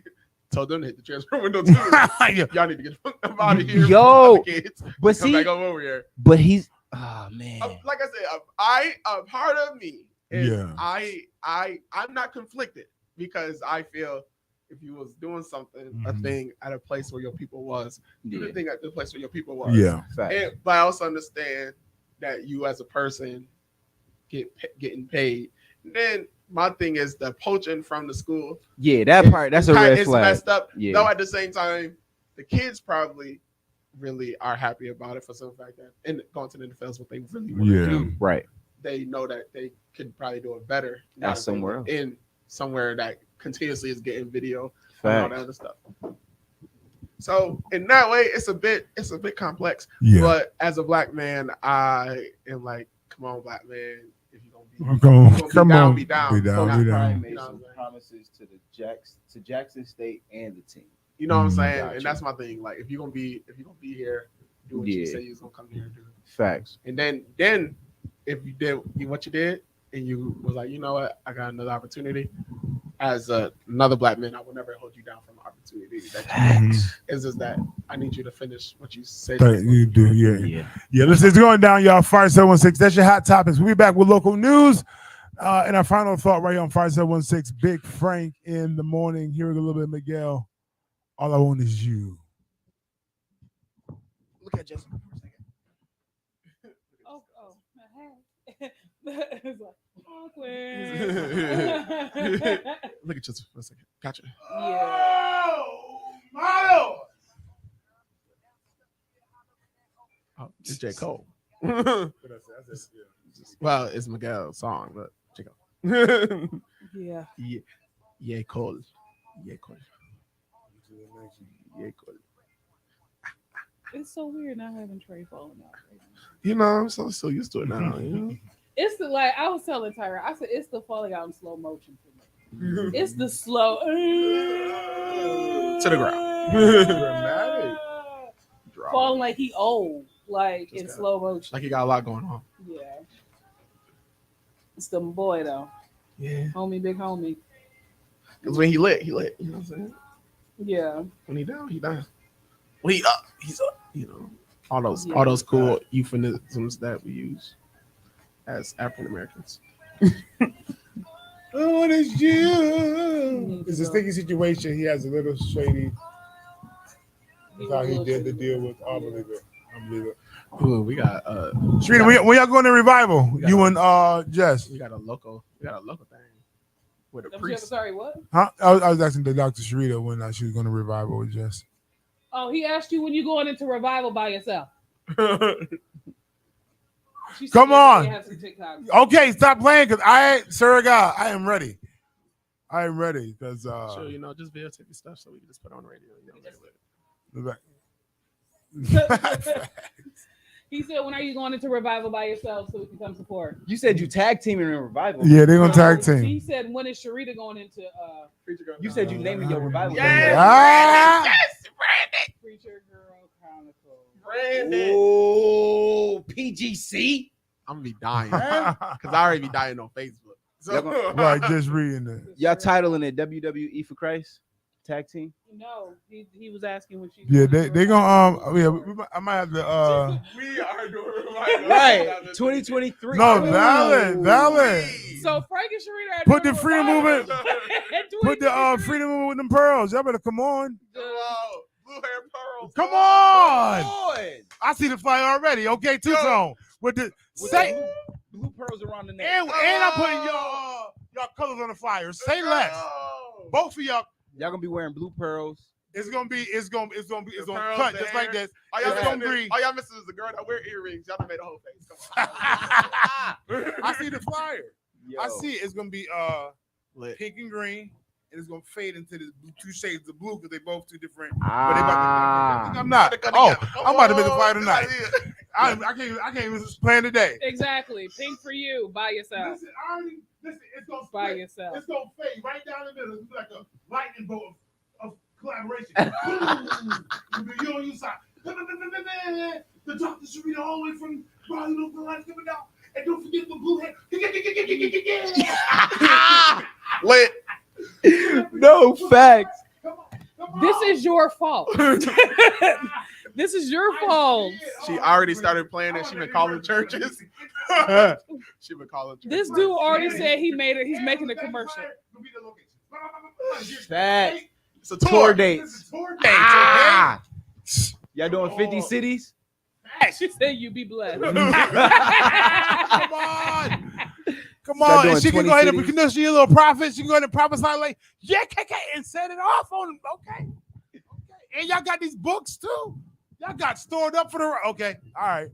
told them to hit the transfer window too. Y'all need to get them out of here. Yo, kids. but come back over here. But he's man. Like I said, a part of me is I'm not conflicted because I feel if you was doing something, a thing at a place where your people was, do the thing at the place where your people was. Yeah. But I also understand that you as a person getting paid. And then my thing is the poaching from the school. Yeah, that part, that's a red flag. It's messed up. Yeah. Though at the same time, the kids probably really are happy about it for some fact that and going to the NFL is what they really want to do. Right. They know that they could probably do it better. That's somewhere else. In somewhere that continuously is getting video and all that other stuff. So in that way, it's a bit complex. Yeah. But as a black man, I am like, come on, black man. If you're gonna be down. Made some promises to Jackson State and the team. You know what I'm saying? Gotcha. And that's my thing. Like, if you're gonna be here, do what you say you're gonna come here and do. Facts. And then if you did what you did, and you was like, you know what, I got another opportunity. As another black man, I will never hold you down from an opportunity. It's just that I need you to finish what you said. You do, yeah. Listen, it's going down, y'all. Fire 716. That's your hot topics. We'll be back with local news. And our final thought right here on Fire 716. Big Frank in the morning. Hearing a little bit of Miguel. All I want is you. Look at Justin for a second. It's like awkward. Look at Justin for a second. Gotcha. Yeah. Milo! Oh, it's J. Cole. Well, it's Miguel's song, but J. Cole. Yeah. Yeah, Cole. Yeah, Cole. Yeah, Cole. It's so weird not having Trey falling out right now. You know, I'm so used to it now. You know? It's the I was telling Tyra, I said it's the falling out in slow motion for me. It's the slow to the ground. Dramatic. Falling like he old, like in slow motion. Like he got a lot going on. Yeah. It's the boy though. Yeah. Homie, big homie. Because when he lit. You know what I'm saying? Yeah. When he down, he down. When he up, he's up. You know, all those cool euphemisms that we use as African Americans. Oh, what is you? It's a sticky situation. He has a little shady. That's how he did the deal with Unbeliever. Ooh, we got Sharita, when y'all going to Revival? You and Jess. We got a local thing with a I'm priest. sorry, what? Huh? I was asking the Dr. Sharita when she was going to Revival with Jess. Oh, he asked you when you going into Revival by yourself. Come on. Okay, stop playing because I am ready. I am ready because sure, you know, just videotape your stuff so we can just put it on the radio. He said, when are you going into Revival by yourself so we can come support? You said you tag teaming in Revival. Yeah, they're gonna tag team. He said, when is Sharita going into You said you naming your Revival. Yes, Brandon. Preacher Girl Chronicles. Brandon. Oh, PGC. I'm gonna be dying because I already be dying on Facebook. So Right, just reading it. Y'all titling it WWE for Christ tag team? No, he was asking when she. Yeah, they gonna I might have to we are doing right 2023. No, valid. So Frank and Sharita are Put doing the freedom Revival. movement. Put the freedom movement with them pearls. Y'all better come on. Blue hair pearls. Come on. Boy. I see the flyer already. Okay, two-tone. With the blue pearls around the neck. And I'm putting y'all colors on the flyer. Say less. Both of y'all gonna be wearing blue pearls. It's gonna cut just like this. All y'all missing is the girl that wear earrings. Y'all done made a whole face. Come on. I see the flyer. Yo. I see it. It's gonna be pink and green, and it's gonna fade into the two shades of blue because they both two different. But they about to, I'm not. Oh, I'm about to make a flyer tonight. I can't even plan today. Exactly. Pink for you by yourself. Listen, it's gonna by yourself. It's gonna fade right down the middle. It's like a lightning bolt of collaboration. You on your side. The Dr. Sharita all the way from Raleigh, North Carolina coming down. And don't forget the blue head. Lit. No facts. Come on. This is your fault. This is your fault. She already started playing it. She been calling churches. She been calling churches. This dude already said he made it. He's making a commercial. Facts. It's a Tour dates. It's a tour date. Y'all doing 50 cities? She said you be blessed. Come on. And she can go ahead and conduct your little prophets. She can go ahead and prophesy like, and set it off on them. Okay. And y'all got these books too. Y'all got stored up for the okay. All right.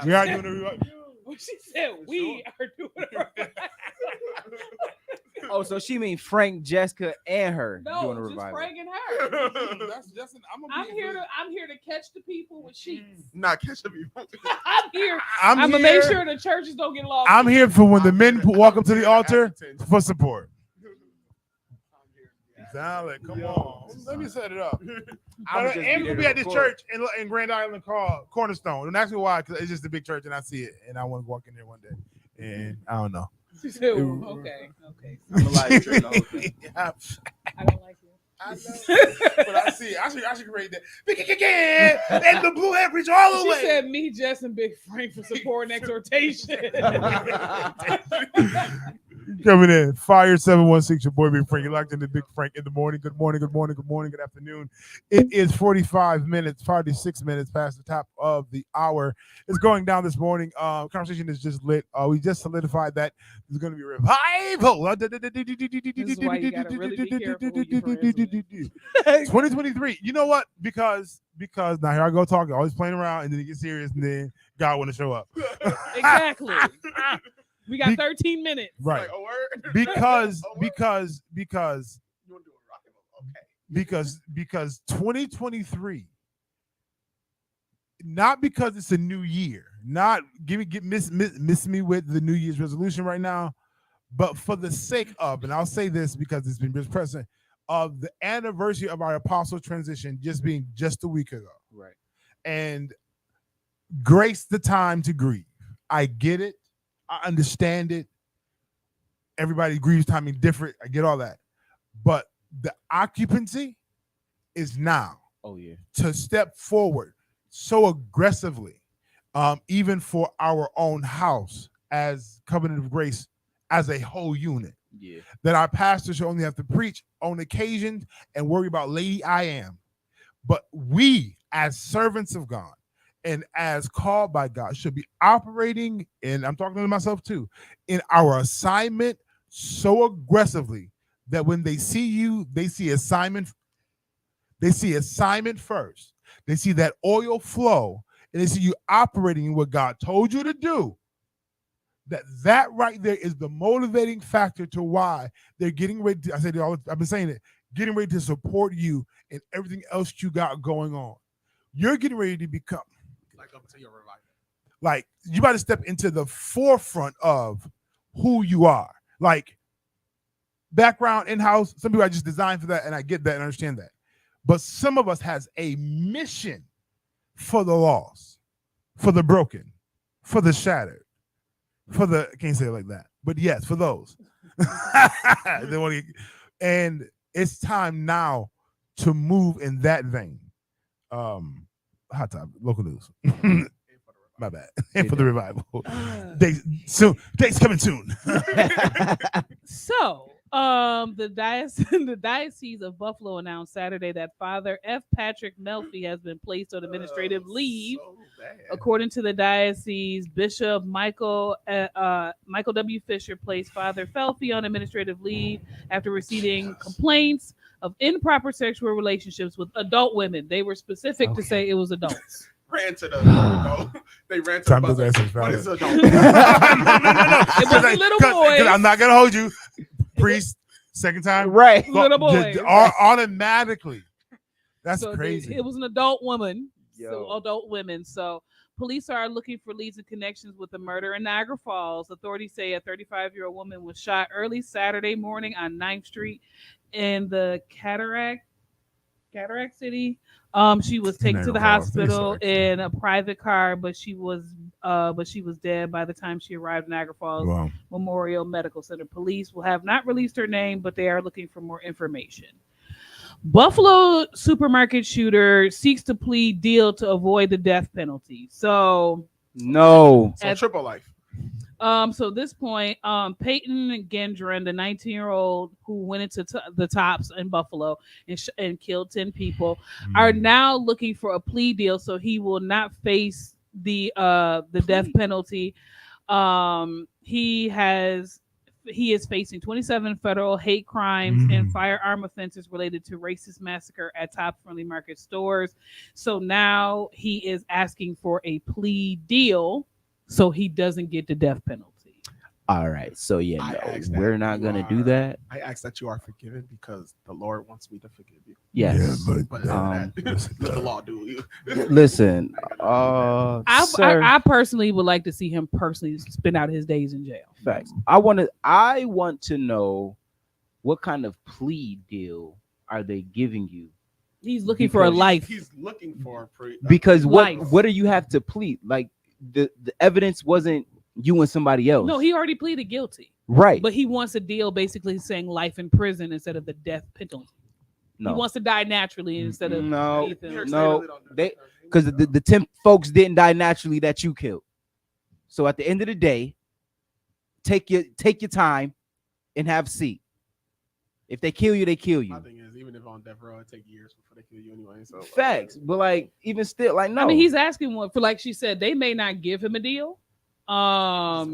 Y'all doing the She said we are doing it. Oh, so she mean Frank, Jessica, and her doing a just revival. Frank and her. I'm here to catch the people with sheets. Not catch the people. I'm here. I'm gonna make sure the churches don't get lost. I'm here for when the men walk up to the altar for support. Salad, come on. Let me set it up. I'm gonna be at this church in Grand Island called Cornerstone. Don't ask me why, because it's just a big church and I see it, and I want to walk in there one day. And I don't know. Okay. I'm a live stream the whole thing. I don't like you. I know, but I see it. I should create that. And the blue head bridge all the She way. said, "Me, Jess, and Big Frank for support and exhortation." Coming in, Fire 716, your boy Big Frank. You're locked into Big Frank in the morning. Good morning, good afternoon. It is 46 minutes past the top of the hour. It's going down this morning. Conversation is just lit. We just solidified that there's going to be a revival. This is why you gotta really be careful who you friends with. 2023. You know what? Because now here I go talking, always playing around, and then it gets serious, and then God want to show up. Exactly. We got 13 minutes. Right. Like, a word? Because A word? because You want to do a rock and roll? Okay. because 2023, not because it's a new year, not miss me with the New Year's resolution right now, but for the sake of, and I'll say this because it's been just present, of the anniversary of our apostle transition just being just a week ago. Right. And grace the time to grieve. I get it. I understand it. Everybody grieves timing different. I get all that. But the occupancy is now. Oh, yeah. To step forward so aggressively, even for our own house as Covenant of Grace as a whole unit. Yeah. That our pastors should only have to preach on occasions and worry about Lady I Am. But we, as servants of God, and as called by God, should be operating, and I'm talking to myself too, in our assignment so aggressively that when they see you, they see assignment. They see assignment first. They see that oil flow, and they see you operating in what God told you to do. That right there is the motivating factor to why they're getting ready to, I've been saying it, getting ready to support you in everything else you got going on. You're getting ready to become Like up to your revival. like you about to step into the forefront of who you are. Like background in-house, some people are just designed for that, and I get that and understand that. But some of us has a mission for the lost, for the broken, for the shattered, for the, I can't say it like that, but yes, for those. And it's time now to move in that vein. Hot topic, local news. My bad. And for the revival. Dates coming soon. So, the Diocese of Buffalo announced Saturday that Father F. Patrick Melfi has been placed on administrative leave. So bad. According to the diocese, Bishop Michael W. Fisher placed Father Felfi on administrative leave after receiving complaints of improper sexual relationships with adult women. They were specific to say it was adults. Ran to the they ran to Time the to buzzer. message, What brother. is adult? No. It wasn't little boys. I'm not gonna hold you, priest. Second time, Right. Little boys. Automatically. That's So crazy. it was an adult woman. Yo. So adult women. So police are looking for leads and connections with the murder in Niagara Falls. Authorities say a 35-year-old woman was shot early Saturday morning on 9th Street in the Cataract City. She was taken to the Niagara Falls. hospital They suck. in a private car, but she was dead by the time she arrived in Niagara Falls Wow. Memorial Medical Center. Police will have not released her name, but they are looking for more information. Buffalo supermarket shooter seeks to plead deal to avoid the death penalty. So No. So triple life. so at this point, Peyton Gendron, the 19-year-old who went into the Tops in Buffalo and killed 10 people, are now looking for a plea deal so he will not face the death penalty. He is facing 27 federal hate crimes and firearm offenses related to racist massacre at Tops Friendly Market stores. So now he is asking for a plea deal so he doesn't get the death penalty. All right. So yeah, I no, asked that we're not you gonna are- do that. I ask that you are forgiven because the Lord wants me to forgive you. Yes. Yeah, But listen, let the law do you. Listen, sir, I personally would like to see him personally spend out his days in jail. facts. I want to know what kind of plea deal are they giving you? He's looking for a life. He's looking for a plea. Because life. what do you have to plead? Like the evidence wasn't you and somebody else. No, he already pleaded guilty. Right. But he wants a deal basically saying life in prison instead of the death penalty. No. He wants to die naturally instead of no, Ethan. no. They because the 10 folks didn't die naturally that you killed. So at the end of the day, take your time and have a seat. If they kill you, they kill you. My thing is, even if on death row, it take years before they kill you anyway. So Facts, but like even still, like no. I mean, he's asking one for, like she said, they may not give him a deal.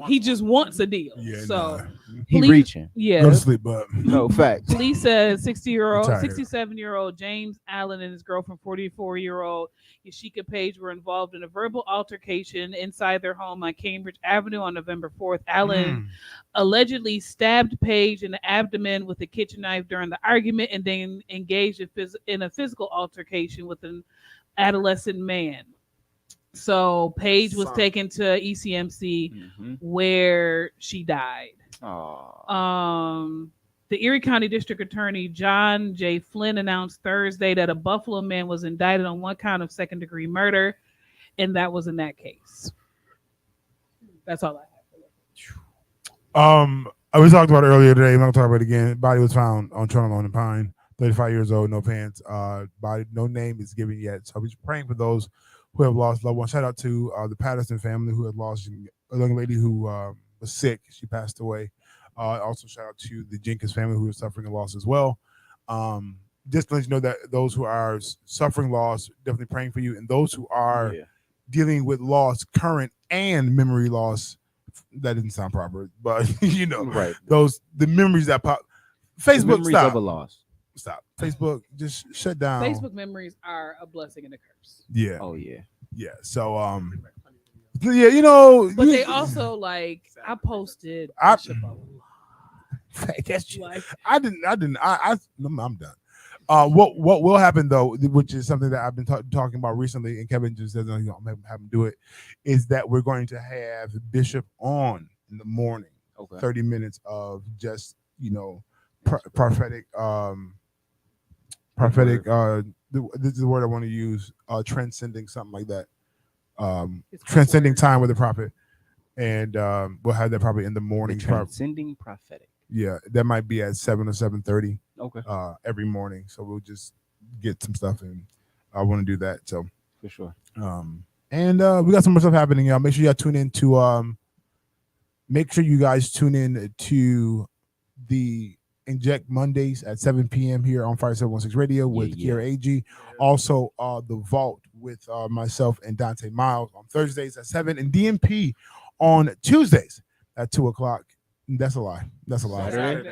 He just wants a deal. Yeah, so he police, reaching. Yeah. Go to sleep, but No facts. Police says tired. 67-year-old James Allen and his girlfriend, 44-year-old Yashika Page, were involved in a verbal altercation inside their home on Cambridge Avenue on November 4th. Allen allegedly stabbed Page in the abdomen with a kitchen knife during the argument and then engaged in a physical altercation with an adolescent man. So Paige was taken to ECMC where she died. The Erie County District Attorney John J. Flynn announced Thursday that a Buffalo man was indicted on one count of second-degree murder, and that was in that case. That's all I have. We talked about it earlier today. I'm not gonna talk about it again. Body was found on Trundle and Pine. 35 years old, no pants. Body, no name is given yet. So we're praying for those who have lost loved ones. Shout out to the Patterson family who had lost a young lady who was sick. She passed away. Also, shout out to the Jenkins family who is suffering a loss as well. Just to let you know that those who are suffering loss, definitely praying for you. And those who are dealing with loss, current and memory loss, that didn't sound proper, but you know, right? The memories that pop. Facebook, memories stop. Of a loss. Stop. Facebook, just shut down. Facebook memories are a blessing and a curse. Yeah. Oh yeah. Yeah. So yeah, you know. But they also I posted. That's like, I'm done. What will happen though, which is something that I've been talking about recently, and Kevin just doesn't have him do it, is that we're going to have Bishop on in the morning. 30 minutes of just prophetic. This is the word I want to use. Transcending something like that. Transcending time with the prophet, and we'll have that probably in the morning. Transcending prophetic. Yeah, that might be at 7 or 7:30. Okay. Every morning, so we'll just get some stuff, and I want to do that. So for sure. And we got some more stuff happening, y'all. Make sure y'all tune in to. Make sure you guys tune in to the Inject Mondays at 7 p.m. here on Fire 716 Radio with Kiera AG. Also, the Vault with myself and Dante Miles on Thursdays at 7, and DMP on Tuesdays at 2:00. That's a lie. That's a lie.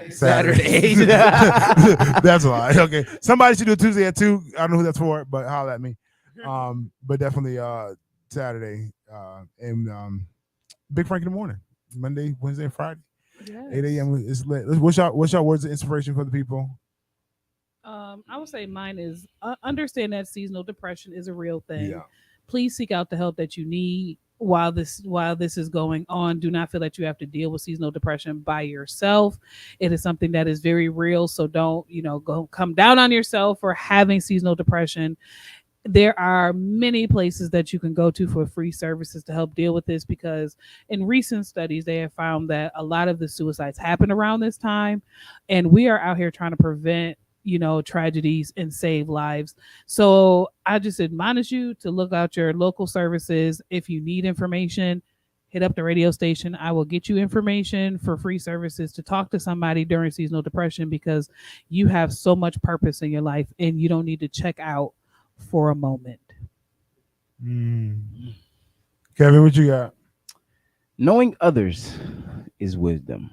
Saturday. That's a lie. Okay. Somebody should do a Tuesday at 2. I don't know who that's for, but holler at me. But definitely Saturday and Big Frank in the morning. Monday, Wednesday, and Friday. Yes. 8 a.m. is lit. What's your words of inspiration for the people? I would say mine is understand that seasonal depression is a real thing. Yeah. Please seek out the help that you need while this is going on. Do not feel that you have to deal with seasonal depression by yourself. It is something that is very real. So don't, come down on yourself for having seasonal depression. There are many places that you can go to for free services to help deal with this, because in recent studies, they have found that a lot of the suicides happen around this time, and we are out here trying to prevent, tragedies and save lives. So I just admonish you to look out your local services. If you need information, hit up the radio station. I will get you information for free services to talk to somebody during seasonal depression, because you have so much purpose in your life and you don't need to check out for a moment. Kevin, what you got? Knowing others is wisdom.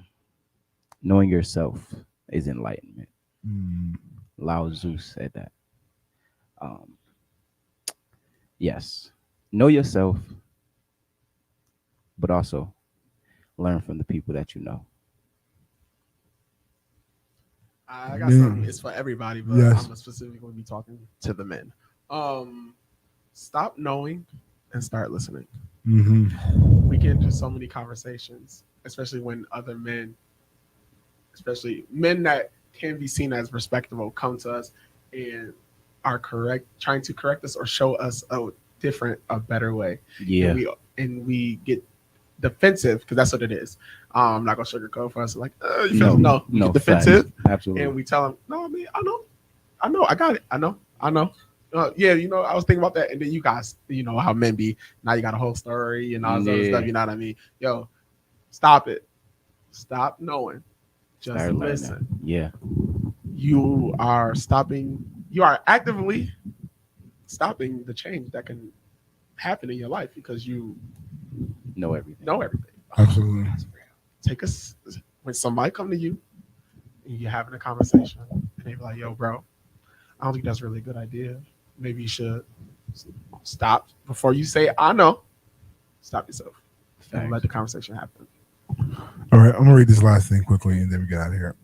Knowing yourself is enlightenment. Lao Tzu said that. Yes, know yourself, but also learn from the people that you know. I got something. It's for everybody, but I'm specifically going to be talking to the men. Stop knowing and start listening. We get into so many conversations, especially when other men, especially men that can be seen as respectable come to us and are trying to correct us or show us a better way. Yeah. And we get defensive because that's what it is. I'm not gonna sugarcoat for us. Like, no, get defensive. Facts. Absolutely. And we tell them, no, I mean, I know, I got it. I know. Yeah, I was thinking about that. And then you guys, how men be. Now you got a whole story and all this other stuff. You know what I mean? Yo, stop it. Stop knowing. Just listen. Yeah. You are actively stopping the change that can happen in your life because you know everything. Absolutely. When somebody come to you and you're having a conversation and they be like, yo, bro, I don't think that's really a good idea. Maybe you should stop before you say, I know. Stop yourself. And let the conversation happen. All right, I'm gonna read this last thing quickly and then we get out of here.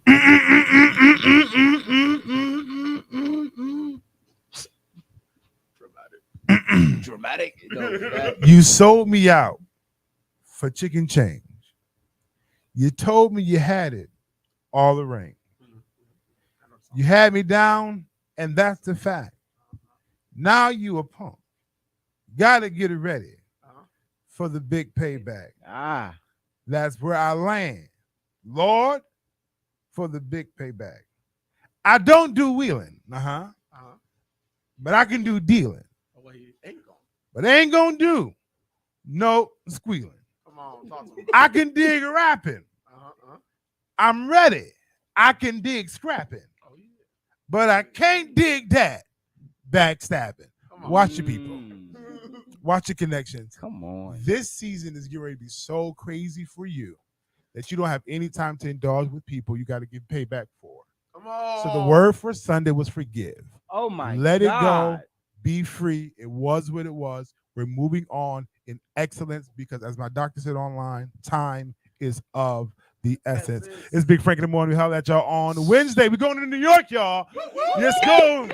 Dramatic. You sold me out for chicken change. You told me you had it all arranged. You had me down, and that's the fact. Now you a punk. Gotta get it ready for the big payback. That's where I land. Lord, for the big payback. I don't do wheeling, but I can do dealing. But they ain't gonna do no squealing. Come on, talk to me. I can dig rapping. I'm ready. I can dig scrapping. But I can't dig that backstabbing. Watch your people. Watch your connections. Come on. This season is getting ready to be so crazy for you that you don't have any time to indulge with people you got to give payback for. Come on. So the word for Sunday was forgive. Oh my Let God. it go. Be free. It was what it was. We're moving on in excellence because, as my doctor said online, time is of the essence. It's Big Frank in the morning. We holler at y'all on Wednesday. We're going to New York, y'all. Let's go.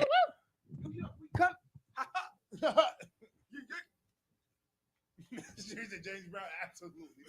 James Brown, absolutely.